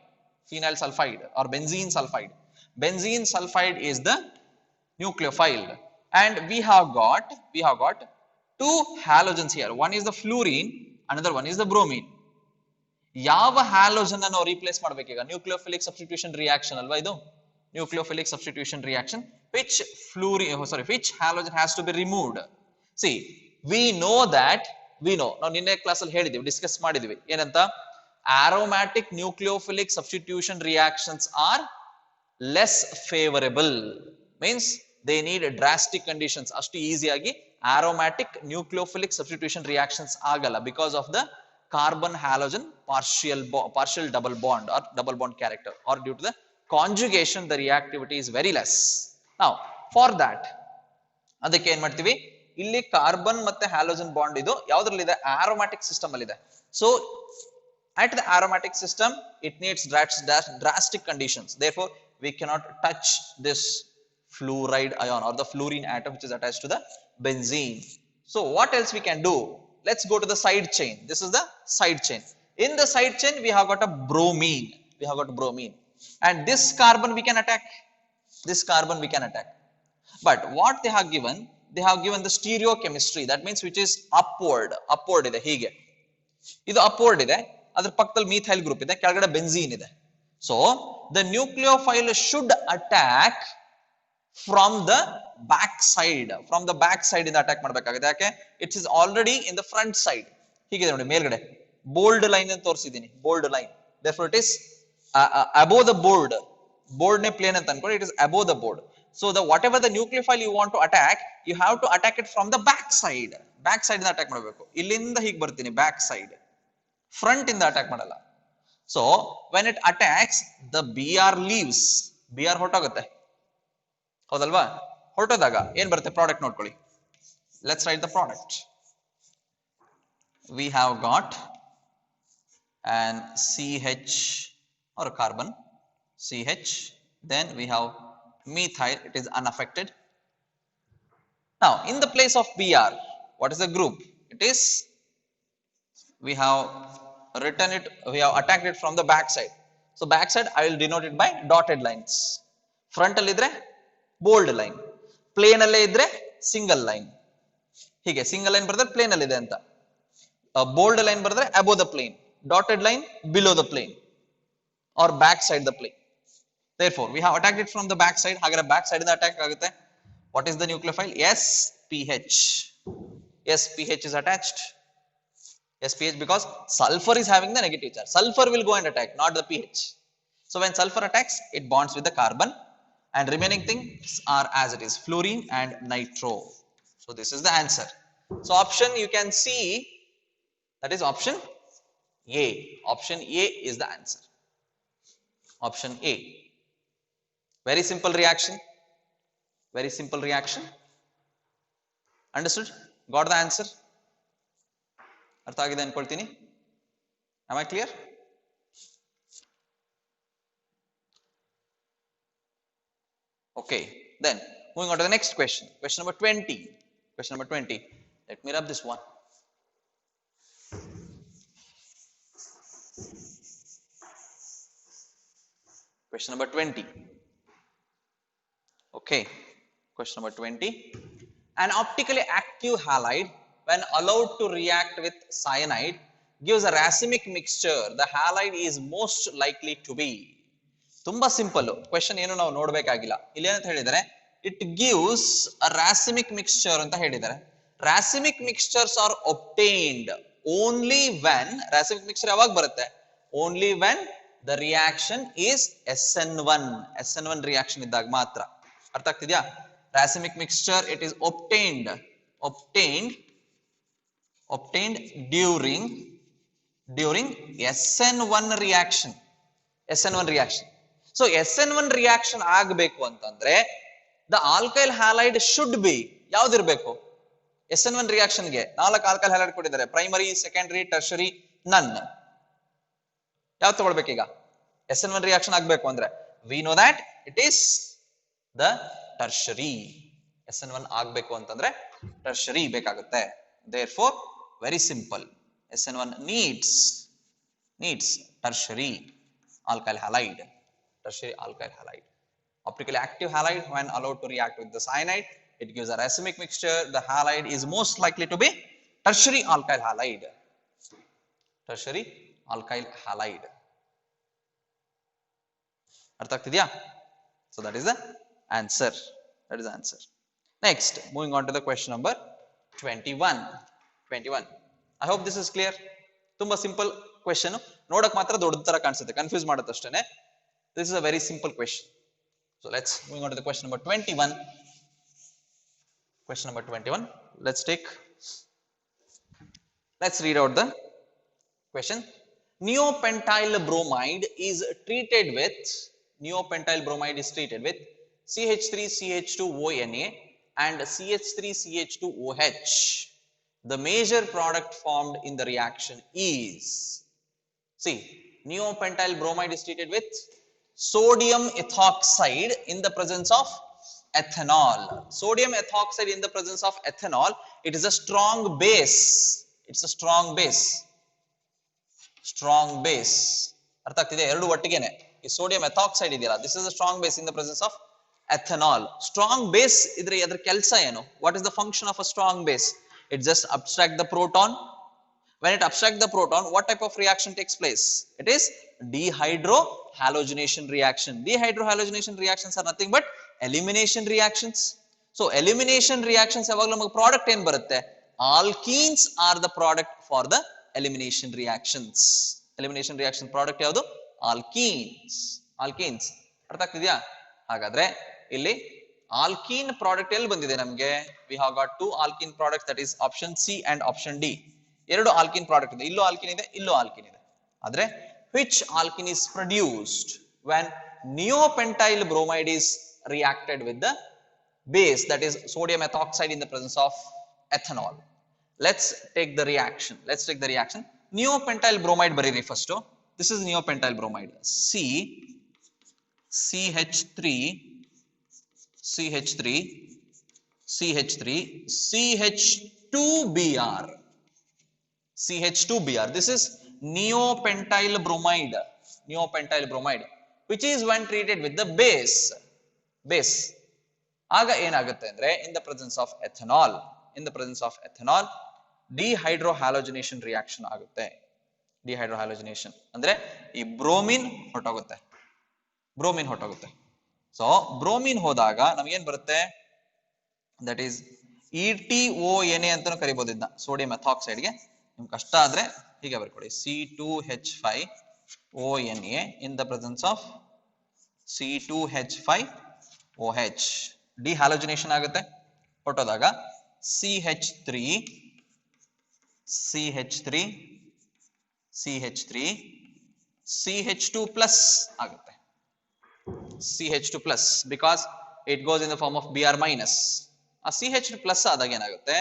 or benzene sulfide. Benzene sulfide is the nucleophile, and we have got two halogens here. One is the fluorine, another one is the bromine. ಯಾವ halogen ನಾವು replace ಮಾಡಬೇಕೀಗ? Nucleophilic substitution reaction ಅಲ್ವಾ ಇದು? Nucleophilic substitution reaction. which halogen has to be removed? See, we know ನಾವು ನಿನ್ನೆ class ಅಲ್ಲಿ ಹೇಳಿದ್ವಿ, discuss ಮಾಡಿದ್ವಿ ಏನಂತ? aromatic nucleophilic substitution reactions are less favorable, means they need drastic conditions. ಅಷ್ಟು ಈಸಿಯಾಗಿ aromatic nucleophilic substitution reactions ಆಗಲ್ಲ because of the carbon halogen partial double bond or double bond character, or due to the conjugation the reactivity is very less. Now for that ಅದಕ್ಕೆ ಏನ್ ಮಾಡ್ತೀವಿ, ಇಲ್ಲಿ carbon ಮತ್ತೆ halogen bond ಇದು ಯಾವ್ದ್ರಲ್ಲಿದೆ? aromatic system ಅಲ್ಲಿ ಇದೆ. So at the aromatic system it needs drastic conditions, therefore we cannot touch this fluoride ion or the fluorine atom which is attached to the benzene. So what else we can do? Let's go to the side chain. This is the side chain. In the side chain we have got a bromine. And this carbon we can attack. But what they have given the stereochemistry, that means which is upward ಇದೆ ಹೀಗೆ. ಇದು upward ಇದೆ, ಅದರ ಪಕ್ಕದಲ್ಲಿ methyl group ಇದೆ, ಕೆಳಗಡೆ benzene ಇದೆ. So the nucleophile should attack from the back side ಇಂದ ಅಟ್ಯಾಕ್ ಮಾಡಬೇಕಾಗಿದೆ. ಯಾಕೆ? It is already in the front side. ಹೀಗಿದೆ ನೋಡಿ ಮೇಲ್ಗಡೆ ಬೋಲ್ಡ್ ಲೈನ್ ಅಂತ ತೋರಿಸಿದ್ದೀನಿ, bold line. therefore it is above the board ನೇ ಪ್ಲೇನ್ ಅಂತ ಅನ್ಕೊಂಡು, it is above the board. so the whatever the nucleophile you want to attack, you have to attack it from the back side ಇಂದ attack ಮಾಡಬೇಕು. ಇಲ್ಲಿಂದ ಹೀಗೆ ಬರ್ತೀನಿ back side, front ಇಂದ attack ಮಾಡಲ್ಲ. so when it attacks, the Br leaves, Br ಹೊರಟೋಗುತ್ತೆ, ಹೌದಲ್ವಾ? ಹೊರಟೋದಾಗ ಏನ್ ಬರುತ್ತೆ? ಪ್ರಾಡಕ್ಟ್ ನೋಡ್ಕೊಳ್ಳಿ. Let's right the product. we have got an CH or a carbon, CH, then we have methyl, it is unaffected. Now in the place of Br, what is the group? It is, we have attacked it from the back side. So back side I will denote it by dotted lines. Front ಅಲ್ಲಿ ಇದ್ರೆ bold line, plane ಅಲ್ಲೇ ಇದ್ರೆ single line. ಹೀಗೆ single line ಬರೆದ್ರೆ plane ಅಲ್ಲಿ ಇದೆ ಅಂತ, bold line ಬರೆದ್ರೆ above the plane, dotted line below the plane or back side the plane. therefore we have attacked it from the back side. ಹಾಗಾದ್ರೆ back side ಇಂದ attack ಆಗುತ್ತೆ. what is the nucleophile? SPH. SPH is attached. SPH, because sulfur is having the negative charge. Sulfur will go and attack, not the pH. so when sulfur attacks, it bonds with the carbon, and remaining things are as it is, fluorine and nitro. so this is the answer. so option you can see, that is option A. Option A is the answer. Option A. Very simple reaction. Understood? Got the answer? ಅರ್ಥ ಆಗಿದೆ ಅನ್ಕೊಳ್ತೀನಿ. am I clear? okay, then moving on to the next question. Question number 20. Let me rub this one. Question number 20. Okay, question number 20. An optically active halide, when allowed to react with cyanide, gives a racemic mixture. The halide is most likely to be. ತುಂಬಾ simple question, ಏನು ನಾವು ನೋಡ್ಬೇಕಾಗಿಲ್ಲ. ಇಲ್ಲಿ ಏನಂತ ಹೇಳಿದರೆ, it gives a racemic mixture ಅಂತ ಹೇಳಿದ್ದಾರೆ. Racemic mixtures are obtained only when, racemic mixture ಯಾವಾಗ ಬರುತ್ತೆ? Only when the reaction is SN1 reaction ಇದ್ದಾಗ ಮಾತ್ರ. ಅರ್ಥ ಆಗ್ತಿದ್ಯಾ? Racemic mixture it is obtained during SN1 reaction. SN1 reaction. So SN1 reaction ಆಗಬೇಕು ಅಂತಂದ್ರೆ the alkyl halide should be ಯಾವ್ದಿರ್ಬೇಕು? SN1 reaction ಗೆ 4 alkyl halide ಕೊಟ್ಟಿದ್ದಾರೆ, primary, secondary, tertiary, none. ಯಾವ್ದು ತಗೊಳ್ಬೇಕೀಗ? SN1 reaction ಆಗಬೇಕು ಅಂದ್ರೆ we know that it is the tertiary. SN1 ಆಗಬೇಕು ಅಂತಂದ್ರೆ tertiary ಬೇಕಾಗುತ್ತೆ. Therefore very simple, SN1 needs tertiary alkyl halide. Tertiary alkyl halide. Optically active halide, when allowed to react with the cyanide, it gives a racemic mixture. The halide is most likely to be tertiary alkyl halide. Tertiary alkyl halide. ಅರ್ಥ ಆಗ್ತಿದ್ಯಾ? So that is the answer. Next, moving on to the question number 21. I hope this is clear. ತುಂಬಾ simple question, ನೋಡಕ್ ಮಾತ್ರ ದೊಡ್ಡ ತರ ಕಾಣಿಸುತ್ತೆ, confuse ಮಾಡುತ್ತೆ ಅಷ್ಟೇನೆ. This is a very simple question. So let's moving on to the question number 21. Question number 21. Let's read out the question. Neopentyl bromide is treated with CH3CH2ONA and CH3CH2OH. The major product formed in the reaction is, see, neopentyl bromide is treated with sodium ethoxide in the presence of ethanol. Sodium ethoxide in the presence of ethanol, it is a strong base. It's a strong base. ಅರ್ಥ ಆಗ್ತಿದೆ? ಎರಡು ಒಟ್ಟಿಗೆನೆ. ಈ sodium ಎಥಾಕ್ಸೈಡ್ ಇದೆಯಲ್ಲ, this is a strong base in the presence of ethanol. Strong base ಇದ್ರೆ ಅದರ ಕೆಲಸ ಏನು? What is the function of a strong base? It just abstract the proton. When it abstracts the proton, what type of reaction takes place? It is dehydrohalogenation reaction. Dehydrohalogenation reactions are nothing but elimination reactions. So elimination reactions ಯಾವಾಗಲೂ ನಮಗೆ product ಏನು ಬರುತ್ತೆ? Alkenes are the product for the elimination reactions. Elimination reaction product ಯಾವುದು? Alkenes. ಅರ್ಥ ಆಗ್ತಿದ್ಯಾ? ಹಾಗಾದ್ರೆ ಇಲ್ಲಿ alkene product ಎಲ್ಲಿ ಬಂದಿದೆ ನಮಗೆ? We have got two alkene products, that is option C and option D. ಎರಡು alkene product ಇದೆ, ಇಲ್ಲೂ alkene ಇದೆ, ಇಲ್ಲೂ alkene ಇದೆ. ಆದ್ರೆ which alkene is produced when neopentyl bromide is reacted with the base, that is sodium ethoxide in the presence of ethanol? Let's take the reaction. Neopentyl bromide bariri first. This is neopentyl bromide. CH2Br. This is neopentyl bromide, which is when treated with the base. ಆಗ ಏನಾಗುತ್ತೆ ಅಂದ್ರೆ, in the presence of ethanol, dehydrohalogenation reaction ಆಗುತ್ತೆ. Dehydrohalogenation ಅಂದ್ರೆ ಈ bromine ಹೊರಟೋಗುತ್ತೆ. So bromine ಹೋದಾಗ ನಮಗೇನ್ ಬರುತ್ತೆ? ದಟ್ ಈಸ್ ETONA ಅಂತಾನು ಕರಿಬಹುದು ಇದನ್ನ, ಸೋಡಿಯಂ ಎಥಾಕ್ಸೈಡ್ ಗೆ. ನಿಮ್ಗೆ ಕಷ್ಟ ಆದ್ರೆ ಹೀಗೆ ಬರ್ಕೊಳ್ಳಿ, C2H5ONA in the presence of C2H5OH. ಡಿಹ್ಯಾಲೋಜಿನೇಷನ್ ಆಗುತ್ತೆ, ಹೊರಟೋದಾಗ CH3 plus ಆಗುತ್ತೆ. CH2 plus because it goes in the form of Br minus. ಆ CH2 plus ಆದಾಗ ಏನಾಗುತ್ತೆ?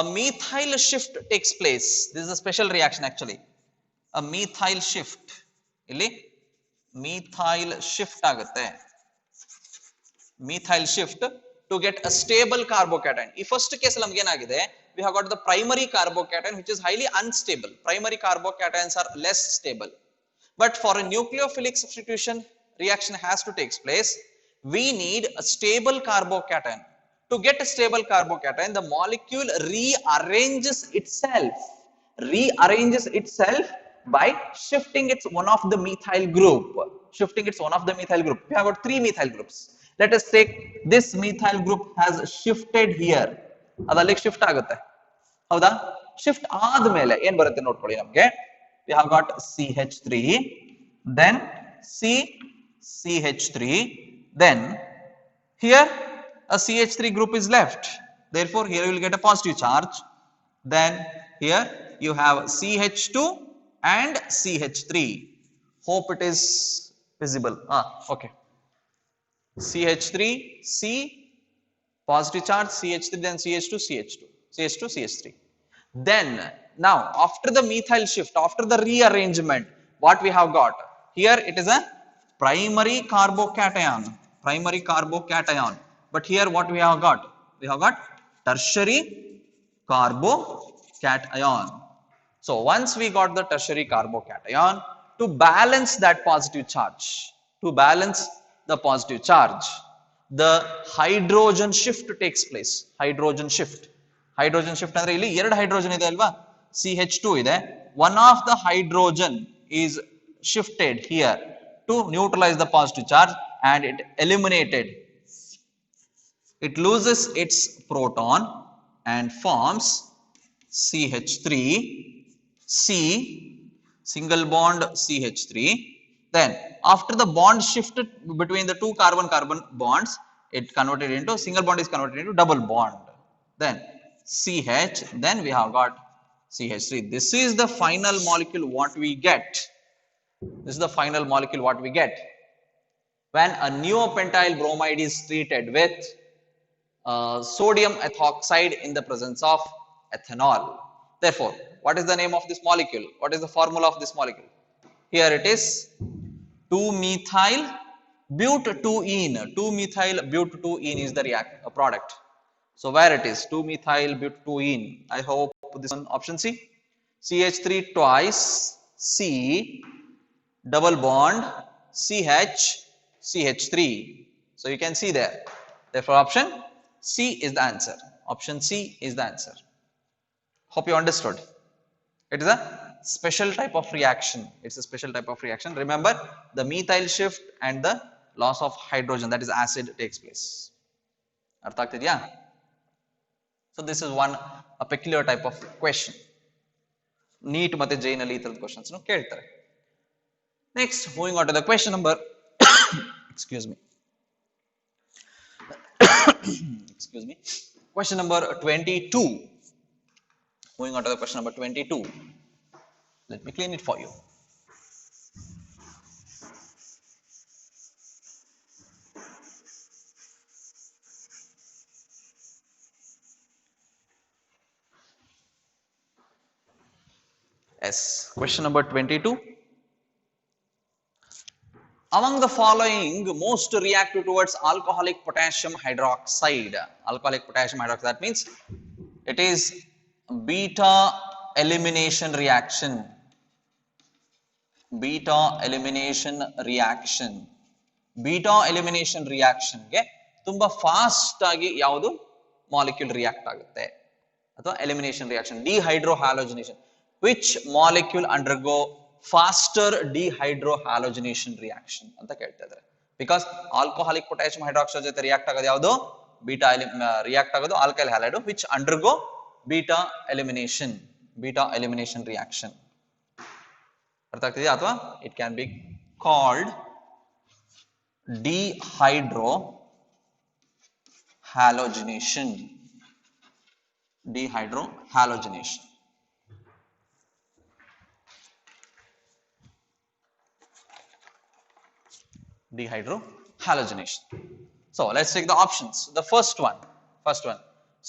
A methyl shift takes place. This is a special reaction actually. A methyl shift. ಇಲ್ಲಿ methyl shift ಆಗುತ್ತೆ. Methyl shift to get a stable carbocation. ಈ first case ಅಲ್ಲಿ ನಮಗೆ ಏನಾಗಿದೆ? We have got the primary carbocation which is highly unstable. Primary carbocations are less stable. But for a nucleophilic substitution reaction has to take place, we need a stable carbocation. To get a stable carbocation, the molecule rearranges itself by shifting its one of the methyl group. We have got three methyl groups. Let us take this methyl group has shifted here. ಅದು ಅಲ್ಲಿಗೆ shift ಆಗುತ್ತೆ, ಹೌದಾ? Shift ಆದ್ಮೇಲೆ ಏನ್ ಬರುತ್ತೆ ನೋಡ್ಕೊಳ್ಳಿ ನಮ್ಗೆ. We have got CH3, then CH3, then here a CH3 group is left. Therefore, here you will get a positive charge. Then here you have CH2 and CH3. Hope it is visible. Okay. CH3, C, positive charge, CH3, then CH2, CH2, CH2, CH3. Then, now, after the methyl shift, after the rearrangement, what we have got? Here it is a primary carbocation, primary carbocation. But here what we have got? We have got tertiary carbocation. So once we got the tertiary carbocation, to balance that positive charge, to balance the positive charge, the hydrogen shift takes place. Hydrogen shift. Hydrogen shift ಅಂದ್ರೆ ಇಲ್ಲಿ ಎರಡು hydrogen ಇದೆ ಅಲ್ವಾ, CH2 ಇದೆ. One of the hydrogen is shifted here to neutralize the positive charge and it eliminated. It loses its proton and forms CH3, C, single bond CH3. Then after the bond shifted between the two carbon-carbon bonds, it converted into, single bond is converted into double bond. Then CH, then we have got CH3. This is the final molecule what we get. This is the final molecule what we get. When a neopentyl bromide is treated with sodium ethoxide in the presence of ethanol. Therefore, what is the name of this molecule? What is the formula of this molecule? Here it is 2-methyl butadiene. 2-methyl butadiene is the product. So where it is? 2-methyl butadiene. I hope this one, option C. CH3 twice, C, double bond, CH, CH3. So you can see there. Therefore, option C is the answer. Option C is the answer. Hope you understood. It is a special type of reaction. It's a special type of reaction. Remember, the methyl shift and the loss of hydrogen, that is acid, takes place. ಅರ್ಥ ಆಗ್ತಿದ್ಯಾ? So this is one a peculiar type of question. NEET ಮತ್ತೆ JEE ನಲ್ಲಿ ಈ ತರದ questions ಕೇಳ್ತಾರೆ. Next, moving on to the question number excuse me. Excuse me. Question number 22. Moving on to the question number 22. Let me clean it for you. Yes, question number 22. Among the following, most reactive towards alcoholic potassium hydroxide. Alcoholic potassium hydroxide, that means it is beta elimination reaction. Beta elimination reaction. Beta elimination reaction ಗೆ ತುಂಬಾ fast ಆಗಿ ಯಾವುದು molecule react ಆಗುತ್ತೆ ಅಥವಾ elimination reaction, dehydrohalogenation. Which molecule undergo faster dehydrohalogenation reaction ಅಂತ ಕೇಳ್ತಾ ಇದ್ದಾರೆ. Because alcoholic potassium hydroxide ಜೊತೆ ರಿಯಾಕ್ಟ್ ಆಗೋದು ಯಾವುದು? ಬೀಟಾ ರಿಯಾಕ್ಟ್ ಆಗೋದು alkyl halide, which undergo beta elimination reaction. ಅರ್ಥ ಆಗ್ತಿದೆಯಾ? ಅಥವಾ it can be called dehydrohalogenation. Dehydrohalogenation. Dehydrohalogenation. So let's take the options. The first one,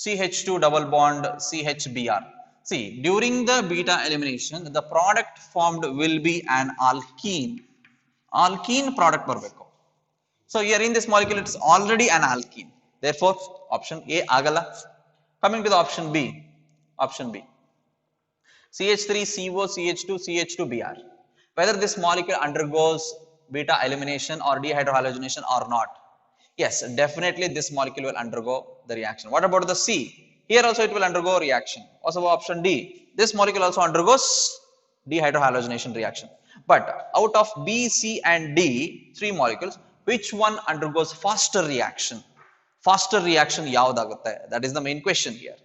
CH2 double bond CHBr. See, during the beta elimination, the product formed will be an alkene. Alkene product barbeku. So here in this molecule, it's already an alkene. Therefore, option A agala. Coming to the option B. CH3CO CH2 CH2Br. Whether this molecule undergoes beta elimination or dehydrohalogenation or not. Yes, definitely this molecule will undergo the reaction. What about the C? Here also it will undergo reaction. Also option D. This molecule also undergoes dehydrohalogenation reaction. But out of B, C and D, 3 molecules, which one undergoes faster reaction? Faster reaction yavadagutte? That is the main question here.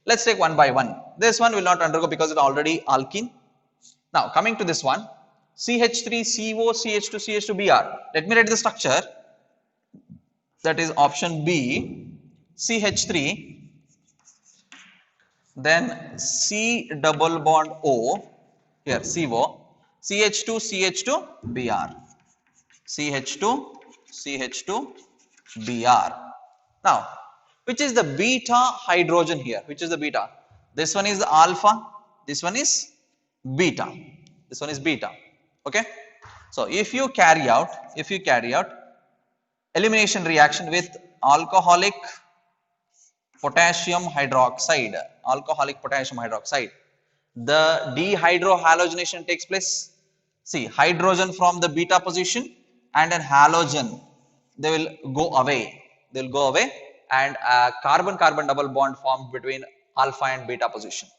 Let's take one by one. This one will not undergo because it's already alkene. Now coming to this one, CH3CO CH2 CH2Br. Let me write the structure. That is option B, CH3, then C double bond O, here CO, CH2 CH2 Br, CH2 CH2 Br. Now, which is the beta hydrogen here? Which is the beta? This one is alpha, this one is beta, this one is beta. Okay, so if you carry out elimination reaction with alcoholic potassium hydroxide, the dehydrohalogenation takes place. See, hydrogen from the beta position and an halogen, they will go away, and a carbon double bond formed between alpha and beta position.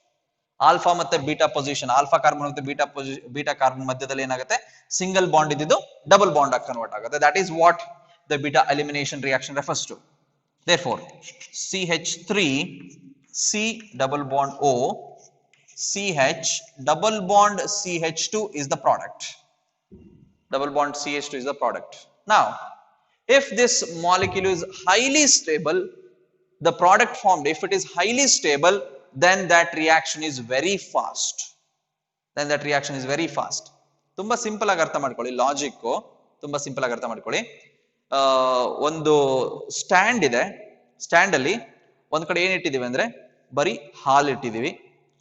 Alpha ಮತ್ತೆ beta position, alpha carbon ಮತ್ತೆ beta carbon ಮಧ್ಯದಲ್ಲಿ ಏನಾಗುತ್ತೆ, single bond ಇದ್ದಿದ್ದು double bond ಆಗಿ convert ಆಗುತ್ತೆ. That is what the beta elimination reaction refers to. Therefore, CH3 C double bond O CH double bond CH2 is the product. Double bond CH2 is the product. Now, if this molecule is highly stable, the product formed, if it is highly stable, then that reaction is very fast. ತುಂಬಾ simple ಆಗಿ ಅರ್ಥ ಮಾಡ್ಕೊಳ್ಳಿ, logic ತುಂಬಾ simple ಆಗಿ ಅರ್ಥ ಮಾಡ್ಕೊಳ್ಳಿ. ಒಂದು stand ಇದೆ, ಸ್ಟ್ಯಾಂಡ್ ಅಲ್ಲಿ ಒಂದ್ ಕಡೆ ಏನ್ ಇಟ್ಟಿದೀವಿ ಅಂದ್ರೆ ಬರೀ ಹಾಲು ಇಟ್ಟಿದೀವಿ,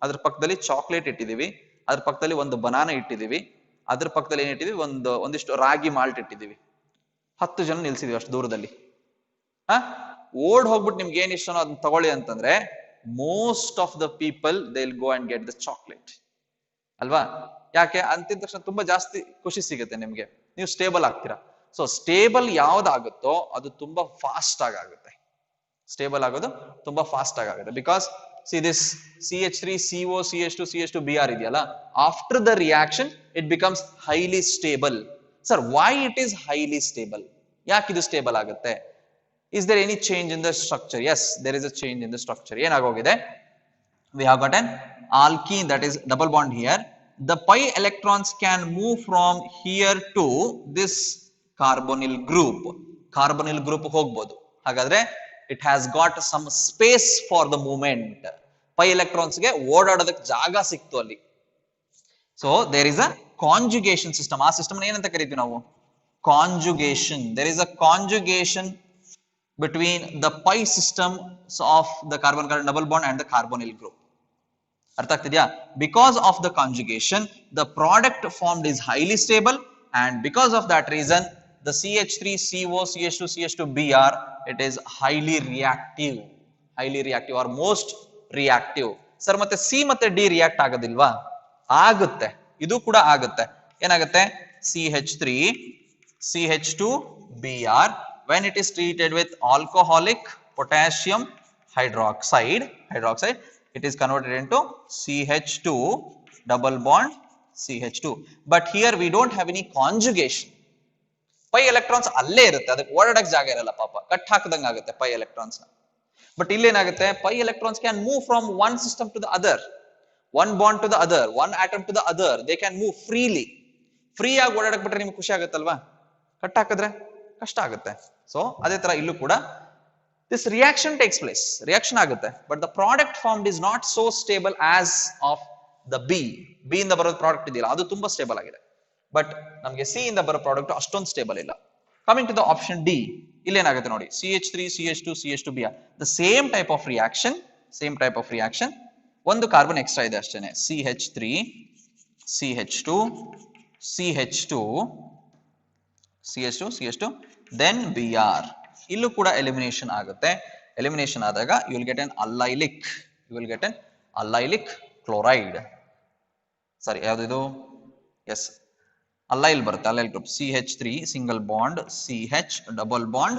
ಅದ್ರ ಪಕ್ಕದಲ್ಲಿ ಚಾಕ್ಲೇಟ್ ಇಟ್ಟಿದೀವಿ, ಅದ್ರ ಪಕ್ಕದಲ್ಲಿ ಒಂದು ಬನಾನಾ ಇಟ್ಟಿದೀವಿ, ಅದ್ರ ಪಕ್ಕದಲ್ಲಿ ಏನ್ ಇಟ್ಟಿದೀವಿ, ಒಂದಿಷ್ಟು ರಾಗಿ ಮಾಲ್ಟ್ ಇಟ್ಟಿದೀವಿ. 10 ಜನ ನಿಲ್ಸಿದೀವಿ ಅಷ್ಟು ದೂರದಲ್ಲಿ. ಓಡ್ ಹೋಗ್ಬಿಟ್ಟು ನಿಮ್ಗೆ ಏನ್ ಇಷ್ಟನೋ ಅದನ್ನ ತಗೊಳ್ಳಿ ಅಂತಂದ್ರೆ most of the people they will go and get the chocolate ಅಲ್ವಾ? ಯಾಕೆ ಅಂತಿದ ತಕ್ಷಣ ತುಂಬಾ ಜಾಸ್ತಿ ಖುಷಿ ಸಿಗುತ್ತೆ ನಿಮ್ಗೆ, ನೀವು ಸ್ಟೇಬಲ್ ಆಗ್ತೀರಾ. ಸೊ ಸ್ಟೇಬಲ್ ಯಾವ್ದಾಗುತ್ತೋ ಅದು ತುಂಬಾ ಫಾಸ್ಟ್ ಆಗುತ್ತೆ, ಸ್ಟೇಬಲ್ ಆಗೋದು ತುಂಬಾ ಫಾಸ್ಟ್ ಆಗುತ್ತೆ. Because see this CH3 CO CH2 CH2 Br ಇದೆಯಲ್ಲ, after the reaction it becomes highly stable. Sir, why it is highly stable? ಯಾಕೆ ಇದು ಸ್ಟೇಬಲ್ ಆಗುತ್ತೆ? Is there any change in the structure? Yes, there is a change in the structure. ಏನಾಗೋಗಿದೆ? We have got an alkene, that is double bond here. The pi electrons can move from here to this carbonyl group. Carbonyl group ಹೋಗ್ಬೋದು. ಹಾಗಾದ್ರೆ it has got some space for the movement. Pi electrons ಗೆ ಓಡಾಡೋದಕ್ಕೆ ಜಾಗ ಸಿಕ್ತು ಅಲ್ಲಿ. So there is a conjugation system. ಆ system ಏನಂತ ಕರಿತೀವಿ ನಾವು? Conjugation. There is a conjugation between the pi systems of the carbon-carbon double bond and the carbonyl group. ಅರ್ಥ ಆಗ್ತಿದ್ಯಾ? Because of the conjugation, the product formed is highly stable, and because of that reason, the CH3 CO CH2 CH2 Br, it is highly reactive or most reactive. Sir, ಮತ್ತೆ C ಮತ್ತೆ D react ಆಗೋದಿಲ್ವಾ? ಆಗುತ್ತೆ, ಇದು ಕೂಡ ಆಗುತ್ತೆ. ಏನಾಗುತ್ತೆ? CH3 CH2 Br when it is treated with alcoholic potassium hydroxide, it is converted into CH2 double bond CH2. But here we don't have any conjugation. Pi electrons ಅಲ್ಲೇ ಇರುತ್ತೆ, ಅದಕ್ಕೆ ಓಡಾಡಕ್ಕೆ ಜಾಗ ಇರಲ್ಲ, ಪಾಪ ಕಟ್ ಹಾಕದಂಗ ಆಗುತ್ತೆ pi electrons. But ಇಲ್ಲಿ ಏನಾಗುತ್ತೆ? Pi electrons can move from one system to the other, one bond to the other, one atom to the other. They can move freely. Free ಆಗಿ ಓಡಾಡಕ್ ಬಿಟ್ರೆ ನಿಮ್ಗೆ ಖುಷಿ ಆಗುತ್ತಲ್ವಾ? ಕಟ್ ಹಾಕಿದ್ರೆ ಕಷ್ಟ ಆಗುತ್ತೆ. ಸೊ ಅದೇ ತರ ಇಲ್ಲೂ ಕೂಡ this reaction takes place, reaction ಆಗುತ್ತೆ, but the product formed is not so stable as of the B ಇಂದ ಬರೋ ಪ್ರಾಡಕ್ಟ್ ಇದೆಯಲ್ಲ, ಅದು ತುಂಬಾ ಸ್ಟೇಬಲ್ ಆಗಿದೆ. ಬಟ್ ನಮಗೆ C ಇಂದ ಬರೋ ಪ್ರಾಡಕ್ಟ್ ಅಷ್ಟೊಂದು ಸ್ಟೇಬಲ್ ಇಲ್ಲ. Coming to the option D, ಇಲ್ಲಿ ಏನಾಗುತ್ತೆ ನೋಡಿ, CH3 CH2 CH2 Br, the same type of reaction, ಒಂದು ಕಾರ್ಬನ್ ಎಕ್ಸ್ಟ್ರಾ ಇದೆ ಅಷ್ಟೇನೆ, CH3 CH2 CH2 CH2 then Br. ಇಲ್ಲೂ ಕೂಡ ಎಲಿಮಿನೇಷನ್ ಆಗುತ್ತೆ. ಎಲಿಮಿನೇಷನ್ ಆದಾಗ you will get an allylic chloride. Sorry, ಯಾವ್ದಿದು? ಎಸ್, allyl ಬರುತ್ತೆ, allyl group CH3 single bond CH double bond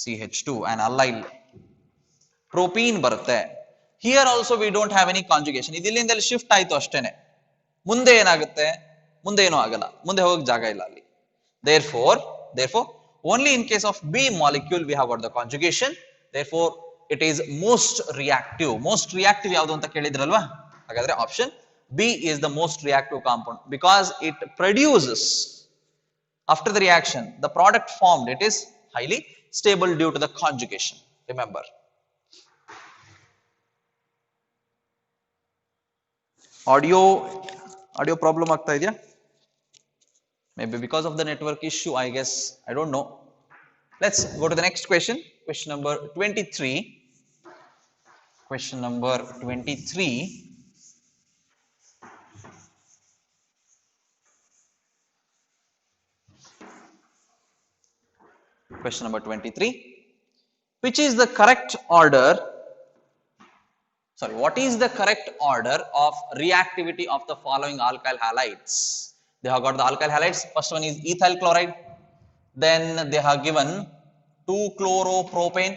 CH2 and allyl. propene ಬರುತ್ತೆ. Here also we don't have any conjugation. ಇದಿಲ್ಲಿಂದ shift ಆಯ್ತು ಅಷ್ಟೇನೆ. ಮುಂದೆ ಏನಾಗುತ್ತೆ? ಮುಂದೆ ಏನೂ ಆಗಲ್ಲ, ಮುಂದೆ ಹೋಗಕ್ಕೆ ಜಾಗ ಇಲ್ಲ ಅಲ್ಲಿ. Therefore, only in case of B molecule we have got the conjugation. Therefore, it is most reactive. Most reactive ಯಾವುದು ಅಂತ ಕೇಳಿದ್ರಲ್ವಾ? ಹಾಗಾದ್ರೆ option B is the most reactive compound because it produces, after the reaction, the product formed, it is highly stable due to the conjugation. Remember. Audio problem ಆಗ್ತಾ ಇದೆಯಾ? Maybe because of the network issue, I guess. I don't know. Let's go to the next question. Question number 23. Question number 23. Question number 23. Which is the correct order? Sorry, what is the correct order of reactivity of the following alkyl halides? They have got the alkyl halides. First one is ethyl chloride. Then they have given 2-chloropropane.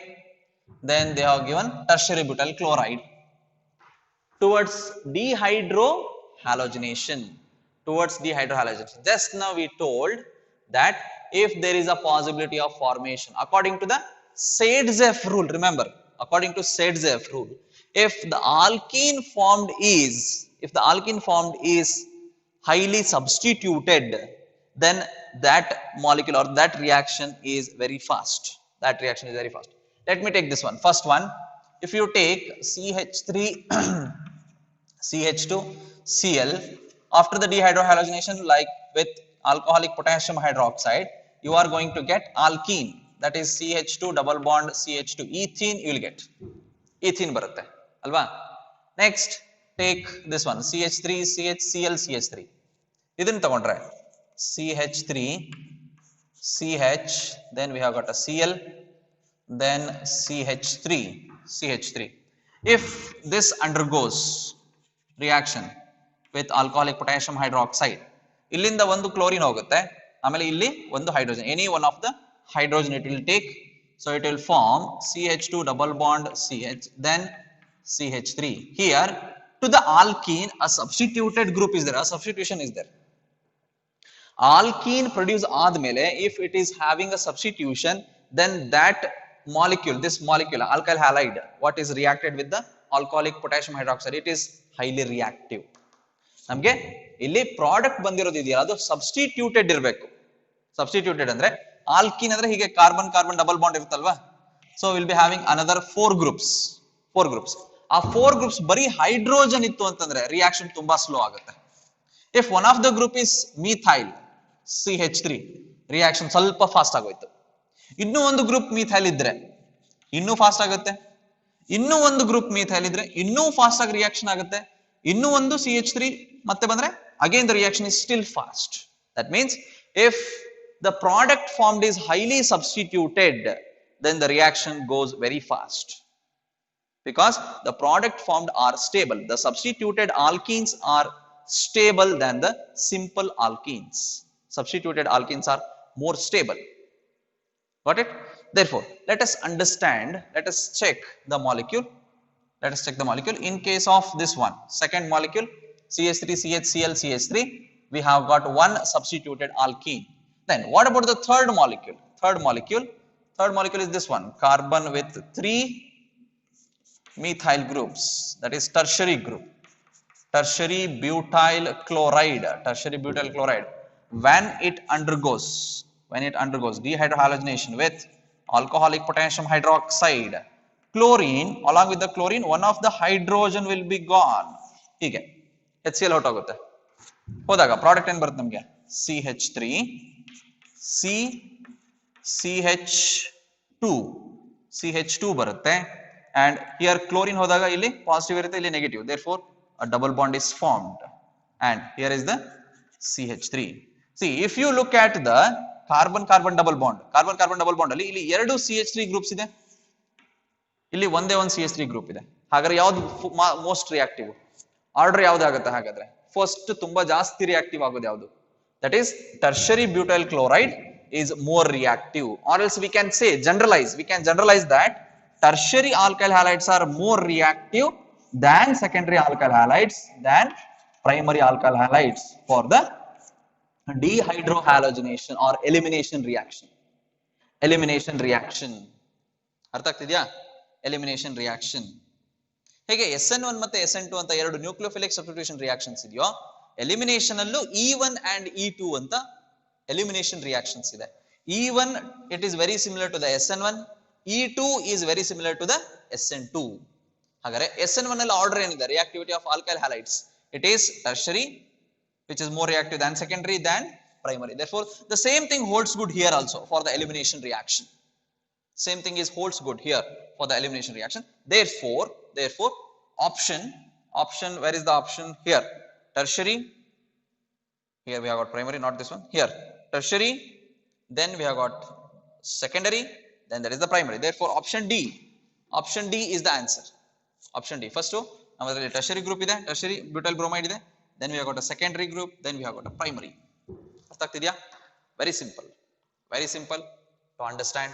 Then they have given tertiary butyl chloride. Towards dehydrohalogenation. Towards dehydrohalogenation. Just now we told that if there is a possibility of formation, according to the Sadzeff rule, remember, according to Sadzeff rule, if the alkene formed is highly substituted, then that molecule or that reaction is very fast. That reaction is very fast. Let me take this one. First one, if you take CH3 CH2 Cl, after the dehydrohalogenation, like with alcoholic potassium hydroxide, you are going to get alkene, that is CH2 double bond CH2 ethene, you will get ethene barutte alva. Next take this one, CH3 CHCl CH3, idin tagondre CH3 CH, then we have got a Cl, then CH3. If this undergoes reaction with alcoholic potassium hydroxide, illinda ಒಂದು chlorine ಹೋಗುತ್ತೆ, ಆಮೇಲೆ ಇಲ್ಲಿ ಒಂದು hydrogen, any one of the hydrogen it will take, so it will form CH2 double bond CH, then CH3. Here to the alkene a substituted group is there, a substitution is there. Alkene produced ಆದ್ಮೇಲೆ if it is having a substitution, then that molecule, this molecule alkyl halide, what is reacted with the alcoholic potassium hydroxide, it is highly reactive. ನಮಗೆ ಇಲ್ಲಿ product ಬಂದಿರೋದು ಇದೆಯಲ್ಲ ಅದು substituted ಇರಬೇಕು. Substituted ಅಂದ್ರೆ alkene ಅಂದ್ರೆ ಹೀಗೆ ಕಾರ್ಬನ್ ಕಾರ್ಬನ್ ಡಬಲ್ ಬಾಂಡ್ ಇರುತ್ತಲ್ವಾ, so will be having another 4 groups. ಆ 4 ಗ್ರೂಪ್ಸ್ ಬರೀ ಹೈಡ್ರೋಜನ್ ಇತ್ತು ಅಂತಂದ್ರೆ ರಿಯಾಕ್ಷನ್ ತುಂಬಾ ಸ್ಲೋ ಆಗುತ್ತೆ. If one of the group is methyl CH3, reaction ಸ್ವಲ್ಪ ಫಾಸ್ಟ್ ಆಗೋಯ್ತು. ಇನ್ನೂ ಒಂದು ಗ್ರೂಪ್ ಮೀಥೈಲ್ ಇದ್ರೆ ಇನ್ನೂ ಫಾಸ್ಟ್ ಆಗುತ್ತೆ. ಇನ್ನೂ ಒಂದು ಗ್ರೂಪ್ ಮೀಥೈಲ್ ಇದ್ರೆ ಇನ್ನೂ ಫಾಸ್ಟ್ ಆಗಿ ರಿಯಾಕ್ಷನ್ ಆಗುತ್ತೆ. ಇನ್ನೂ ಒಂದು CH3 ಮತ್ತೆ ಬಂದ್ರೆ again the reaction is still fast. That means if the product formed is highly substituted, then the reaction goes very fast because the product formed are stable. The substituted alkenes are stable than the simple alkenes. Substituted alkenes are more stable. Got it? Therefore, let us understand, let us check the molecule. Let us check the molecule. In case of this one, second molecule, CH3 CHCl CH3, we have got one substituted alkene. Then what about the third molecule? Third molecule is this one, carbon with 3 methyl groups, that is tertiary group, tertiary butyl chloride. When it undergoes dehydrohalogenation with alcoholic potassium hydroxide, chlorine, along with the chlorine, one of the hydrogen will be gone. ಹೀಗೆ HCl out ಆಗುತ್ತೆ. ಹೋದಾಗ product ಏನು ಬರುತ್ತೆ ನಮಗೆ? CH3 CH2 ಬರುತ್ತೆ. and here chlorine ಹೋದಾಗ ಇಲ್ಲಿ positive ಇರುತ್ತೆ, ಇಲ್ಲಿ negative. therefore a double bond is formed and here is the CH3. see, if you look at the carbon double bond ಅಲ್ಲಿ ಇಲ್ಲಿ ಎರಡು CH3 ಗ್ರೂಪ್ಸ್ ಇದೆ, ಇಲ್ಲಿ ಒಂದೇ ಒಂದು CH3 ಗ್ರೂಪ್ ಇದೆ. ಹಾಗಾದ್ರೆ ಯಾವ್ದು ಮೋಸ್ಟ್ ರಿಯಾಕ್ಟಿವ್? ಆರ್ಡರ್ ಯಾವ್ದಾಗುತ್ತೆ ಹಾಗಾದ್ರೆ? ಫಸ್ಟ್ ತುಂಬಾ ಜಾಸ್ತಿ ರಿಯಾಕ್ಟಿವ್ ಆಗೋದು ಯಾವುದು? That is tertiary butyl chloride is more reactive, or else we can say generalize that tertiary alkyl halides are more reactive than secondary alkyl halides than primary alkyl halides for the dehydrohalogenation or elimination reaction. ಅರ್ಥ ಆಗ್ತಿದ್ಯಾ? Elimination reaction. ಹೇಗೆ SN1 ಮತ್ತೆ SN2 ಅಂತ ಎರಡು nucleophilic substitution reactions ಇದೆಯೋ, elimination ಅಲ್ಲೂ E1 and E2 ಅಂತ elimination reactions ಇದೆ. E1 it is very similar to the SN1, E2 is very similar to the SN2. ಹಾಗಾದ್ರೆ SN1 ಅಲ್ಲಿ ಆರ್ಡರ್ ಏನಿದೆ? Reactivity of alkyl halides, it is tertiary which is more reactive than secondary than primary. Therefore, the same thing holds good here also for the elimination reaction. Same thing is holds good here for the elimination reaction. Therefore, option, where is the option? Here, tertiary. Here we have got primary, not this one. Here, tertiary. Then we have got secondary. Then there is the primary. Therefore, option D. Option D is the answer. Option D. First, ನಮ್ಮಲ್ಲಿ tertiary group ಇದೆ, tertiary butyl bromide ಇದೆ. Then we have got a secondary group. Then we have got a primary. ಅರ್ಥ ಆಗ್ತಿದ್ಯಾ? Very simple. Very simple to understand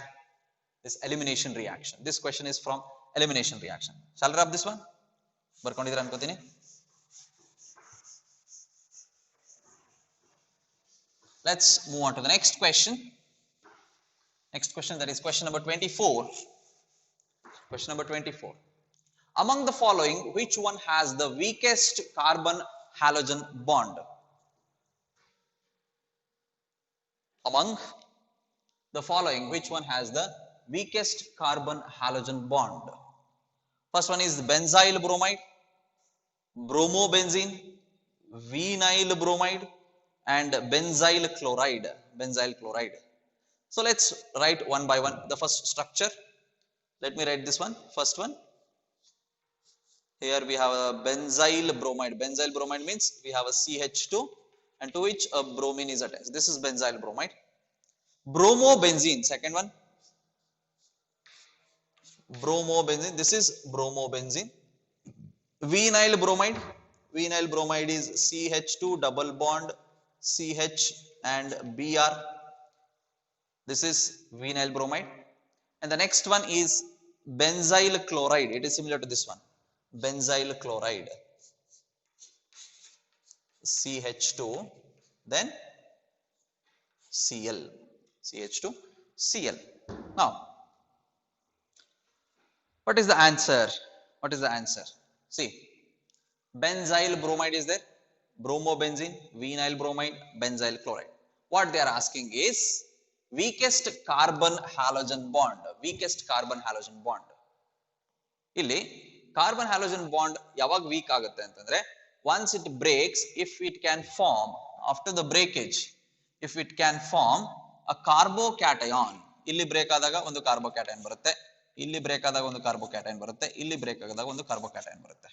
this elimination reaction. This question is from elimination reaction. Shall I rub this one? ಬರ್ಕೊಂಡಿದ್ದೀರಾ ಅನ್ಕೋತೀನಿ. Let's move on to the next question. Next question, that is question number 24. Question number 24. Among the following, which one has the weakest carbon halogen bond? Among the following, which one has the weakest carbon halogen bond? First one is benzyl bromide, bromobenzene, vinyl bromide, and benzyl chloride. Benzyl chloride. So let's write one by one the first structure. Let me write this one. First one. Here we have a benzyl bromide. Benzyl bromide means we have a CH2 and to which a bromine is attached. This is benzyl bromide. Bromobenzene, second one. Bromobenzene. This is bromobenzene. Vinyl bromide. Vinyl bromide is CH2 double bond CH and Br. This is vinyl bromide. And the next one is benzyl chloride. It is similar to this one. Benzyl chloride. CH2 then Cl. CH2 Cl. Now, what is the answer? What is the answer? See, benzyl bromide is there, bromobenzene, vinyl bromide, benzyl chloride. What they are asking is weakest carbon halogen bond. Weakest carbon halogen bond. ಇಲ್ಲಿ carbon halogen bond ಯಾವಾಗ weak ಆಗುತ್ತೆ ಅಂತಂದ್ರೆ once it breaks, if it can form after the breakage, if it can form a carbocation. ಇಲ್ಲಿ break ಆದಾಗ ಒಂದು carbocation ಬರುತ್ತೆ, ಇಲ್ಲಿ break ಆದಾಗ ಒಂದು ಕಾರ್ಬೋಕ್ಯಾಟೈನ್ ಬರುತ್ತೆ, ಇಲ್ಲಿ ಬ್ರೇಕ್ ಆದಾಗ ಒಂದು ಕಾರ್ಬೋಕ್ಯಾಟೈನ್ ಬರುತ್ತೆ.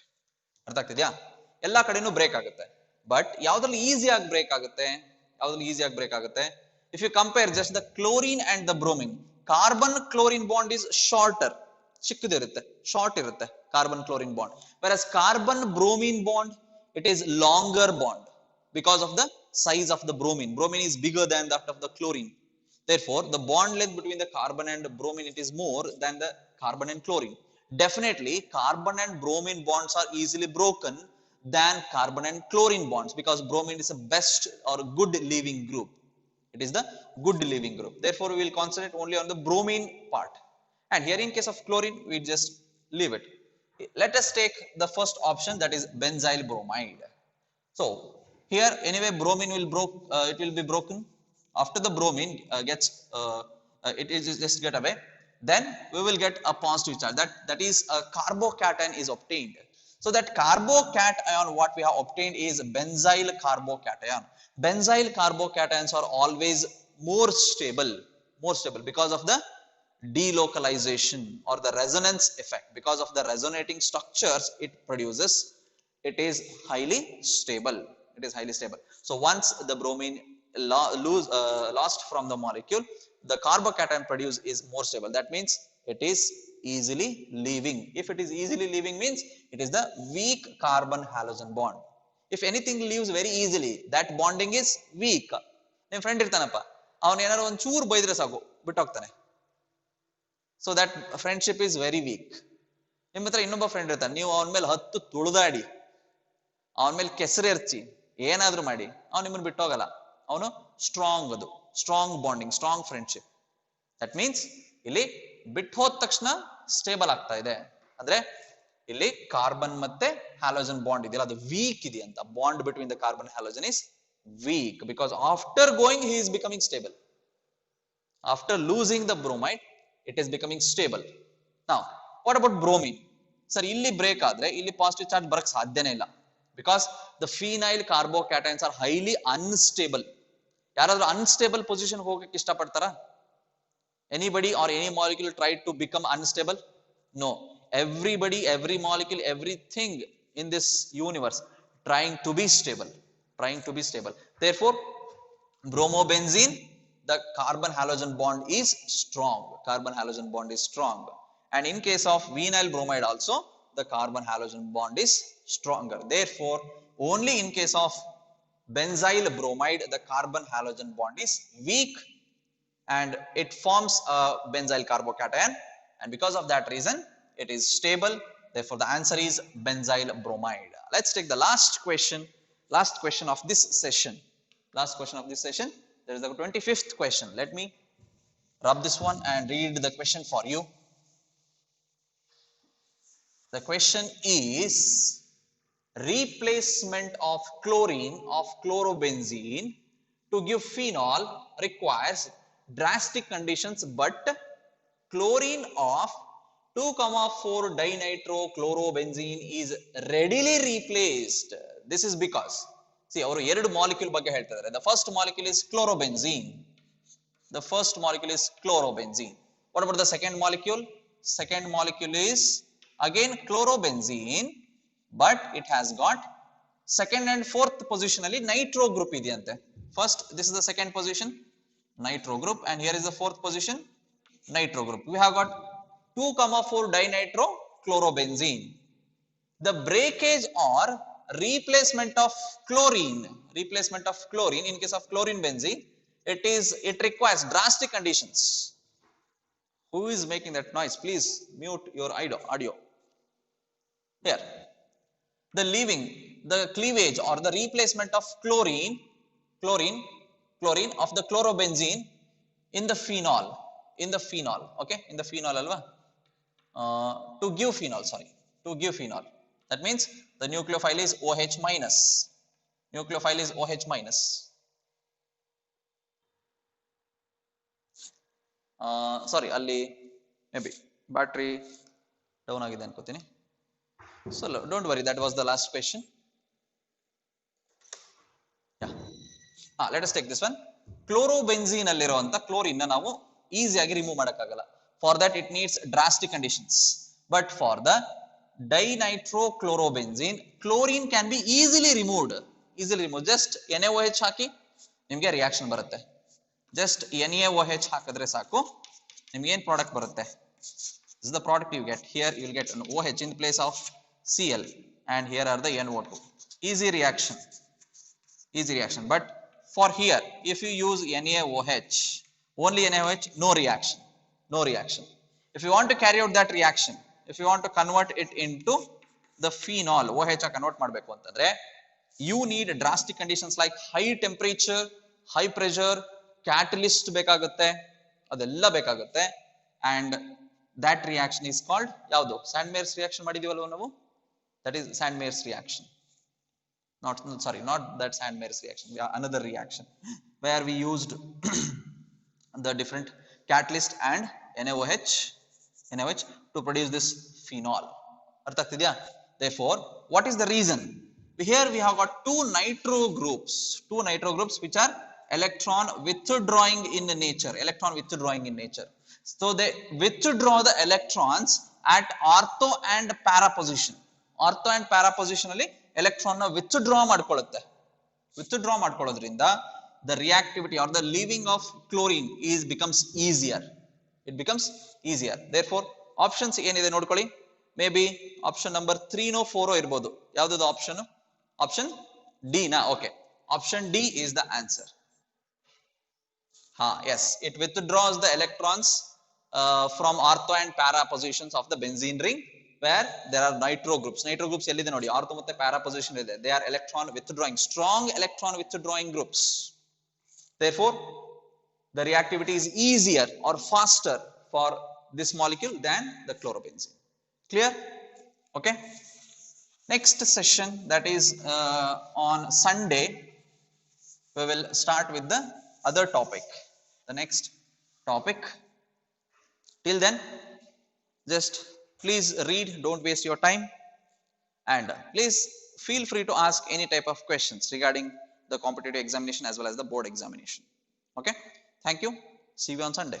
ಅರ್ಥ ಆಗ್ತಿದ್ಯಾ? ಎಲ್ಲಾ ಕಡೆನೂ ಬ್ರೇಕ್ ಆಗುತ್ತೆ. ಬಟ್ ಯಾವ್ದ್ರಲ್ಲಿ ಈಸಿಯಾಗಿ ಬ್ರೇಕ್ ಆಗುತ್ತೆ? ಯಾವ್ದ್ರಲ್ಲಿ ಈಸಿಯಾಗಿ ಬ್ರೇಕ್ ಆಗುತ್ತೆ? If you compare just the chlorine and the bromine, carbon chlorine bond is shorter. ಚಿಕ್ಕದಿರುತ್ತೆ, ಶಾರ್ಟ್ ಇರುತ್ತೆ carbon chlorine bond. Whereas carbon bromine bond, it is longer bond because of the size of the bromine. Bromine is bigger than that of the chlorine. Therefore, the bond length between the carbon and bromine, it is more than the carbon and chlorine. Definitely, carbon and bromine bonds are easily broken than carbon and chlorine bonds because bromine is a best or good leaving group. It is the good leaving group. Therefore, we will concentrate only on the bromine part. And here in case of chlorine, we just leave it. Let us take the first option, that is benzyl bromide. So here anyway bromine will it will be broken. After the bromine gets it is just get away, then we will get a positive charge. That is a carbocation is obtained. So that carbocation what we have obtained is benzyl carbocation. Benzyl carbocations are always more stable because of the delocalization or the resonance effect. Because of the resonating structures it produces, it is highly stable. It is highly stable. So once the bromine lost from the molecule, the carbocation produced is more stable. That means it is easily leaving. If it is easily leaving means it is the weak carbon halogen bond. If anything leaves very easily, that bonding is weak. ನಿಮ್ಮ friend ಇರ್ತಾನಪ್ಪ, ಅವನು ಏನಾದ್ರು ಒಂದು ಚೂರು ಬೈದ್ರೆ ಸಾಕು ಬಿಟ್ಟು ಹೋಗ್ತಾನೆ. So that friendship is very weak. ನಿಮ್ಮ ಹತ್ರ ಇನ್ನೊಬ್ಬ ಫ್ರೆಂಡ್ ಇರ್ತಾನೆ, ನೀವು ಅವನ ಮೇಲೆ ಹತ್ತು ತುಳಿದಾಡಿ, ಅವನ ಮೇಲೆ ಕೆಸರೆರ್ಚಿ, ಏನಾದ್ರೂ ಮಾಡಿ ಅವ್ನು ನಿಮ್ಮನ್ನು ಬಿಟ್ಟು ಹೋಗಲ್ಲ. ಅವನು ಸ್ಟ್ರಾಂಗ್, ಅದು strong bonding, strong friendship. That means ಇಲ್ಲಿ ಬಿಟ್ಟು ಹೋದ ತಕ್ಷಣ ಸ್ಟೇಬಲ್ ಆಗ್ತಾ ಇದೆ. ಅಂದ್ರೆ ಇಲ್ಲಿ ಕಾರ್ಬನ್ ಮತ್ತೆ ಹ್ಯಾಲೋಜನ್ ಬಾಂಡ್ ಇದೆಯಲ್ಲ ಅದು ವೀಕ್ ಇದೆ ಅಂತ. Bond between the carbon halogen is weak because after going he is becoming stable. After losing the bromide it is becoming stable. Now what about bromine? Sir ಇಲ್ಲಿ break ಆದ್ರೆ ಇಲ್ಲಿ positive charge ಬರಕ್ ಸಾಧ್ಯನೇ ಇಲ್ಲ because the phenyl carbocations are highly unstable. ಯಾರಾದ್ರೂ unstable position ಹೋಗಕ್ಕೆ ಇಷ್ಟಪಡ್ತಾರಾ? Anybody or any molecule tried to become unstable? No. Everybody, every molecule, everything in this universe trying to be stable, trying to be stable. Therefore, bromobenzene, the carbon halogen bond is strong. Carbon halogen bond is strong. And in case of vinyl bromide also, the carbon halogen bond is stronger. Therefore, only in case of benzyl bromide, the carbon halogen bond is weak and it forms a benzyl carbocation, and because of that reason it is stable. Therefore, the answer is benzyl bromide. Let's take the last question of this session. Last question of this session. There is the 25th question. Let me rub this one and read the question for you. The question is, replacement of chlorine of chlorobenzene to give phenol requires drastic conditions, but chlorine of 2,4 dinitrochlorobenzene is readily replaced. This is because, see, ಅವರು ಎರಡು molecule ಬಗ್ಗೆ ಹೇಳ್ತಿದ್ದಾರೆ. The first molecule is chlorobenzene. The first molecule is chlorobenzene. What about the second molecule? Second molecule is again chlorobenzene, but it has got second and fourth position ಅಲ್ಲಿ nitro group ಇದೆಯಂತೆ. First, this is the second position, nitro group, and here is the fourth position, nitro group. We have got 2,4 dinitrochlorobenzene. The breakage or replacement of chlorine in case of chlorine benzene, it requires drastic conditions. Who is making that noise? Please mute your audio. Here, the cleavage or the replacement of chlorine of the chlorobenzene in the phenol, okay, in the phenol alva, to give phenol. That means the nucleophile is OH minus. Sorry, ಅಲ್ಲಿ maybe battery down ಆಗಿದೆ ಅನ್ಕೋತೀನಿ. So don't worry, that was the last question. Yeah. Let us take this one. Chlorobenzene ಅಲ್ಲಿರುವಂತ chlorine ನಾವು ಈಸಿಯಾಗಿ remove ಮಾಡಕ್ಕಾಗಲ್ಲ. For that it needs drastic conditions. But for the dinitrochlorobenzene, chlorine can be easily removed. Just NaOH ಹಾಕಿ ನಿಮಗೆ reaction ಬರುತ್ತೆ. Just NaOH ಹಾಕಿದ್ರೆ ಸಾಕು, ನಿಮಗೆ ಏನು ಪ್ರಾಡಕ್ಟ್ ಬರುತ್ತೆ. This is the product you get. Here you will get an OH in place of Cl, and here are the NO2. Easy reaction. But for here, if you use NaOH, only NaOH, no reaction. If you want to carry out that reaction, if you want to convert it into the phenol, OH convert ಮಾಡಬೇಕು ಅಂತಂದ್ರೆ, you need drastic conditions like high temperature, high pressure, catalyst ಬೇಕಾಗುತ್ತೆ, ಅದೆಲ್ಲ ಬೇಕಾಗುತ್ತೆ. And that reaction is called ಯಾವುದು? Sandmeyer's reaction ಮಾಡಿದೀವಲ್ವ ನಾವು? That is Sandmeyer's reaction. Not that Sandmeyer's reaction. Another reaction where we used the different catalyst and NaOH to produce this phenol. ಅರ್ಥ ಆಗ್ತಿದ್ಯಾ? Therefore, what is the reason? Here we have got two nitro groups which are electron withdrawing in nature. So they withdraw the electrons at ortho and para position. ಅಲ್ಲಿ electron ನ withdraw ಮಾಡ್ಕೊಳ್ಳೋದ್ರಿಂದ the reactivity or the leaving of chlorine becomes easier. It becomes easier. Therefore, options ಏನಿದೆ ನೋಡ್ಕೊಳ್ಳಿ. Maybe option number 3 no 4 ಇರಬಹುದು. ಯಾವುದು option? Option D na. Okay, option D is the answer. Yes, it withdraws the electrons from ortho and para positions of the benzene ring where there are nitro groups ಎಲ್ಲಿದೆ ನೋಡಿ, ortho ಮತ್ತೆ para position ಇದೆ. They are strong electron withdrawing groups. Therefore, the reactivity is easier or faster for this molecule than the chlorobenzene. Clear? Okay. Next session, that is on Sunday, we will start with the other topic, the next topic. Till then, just please read, don't waste your time, and please feel free to ask any type of questions regarding the competitive examination as well as the board examination. Okay, thank you. See you on Sunday.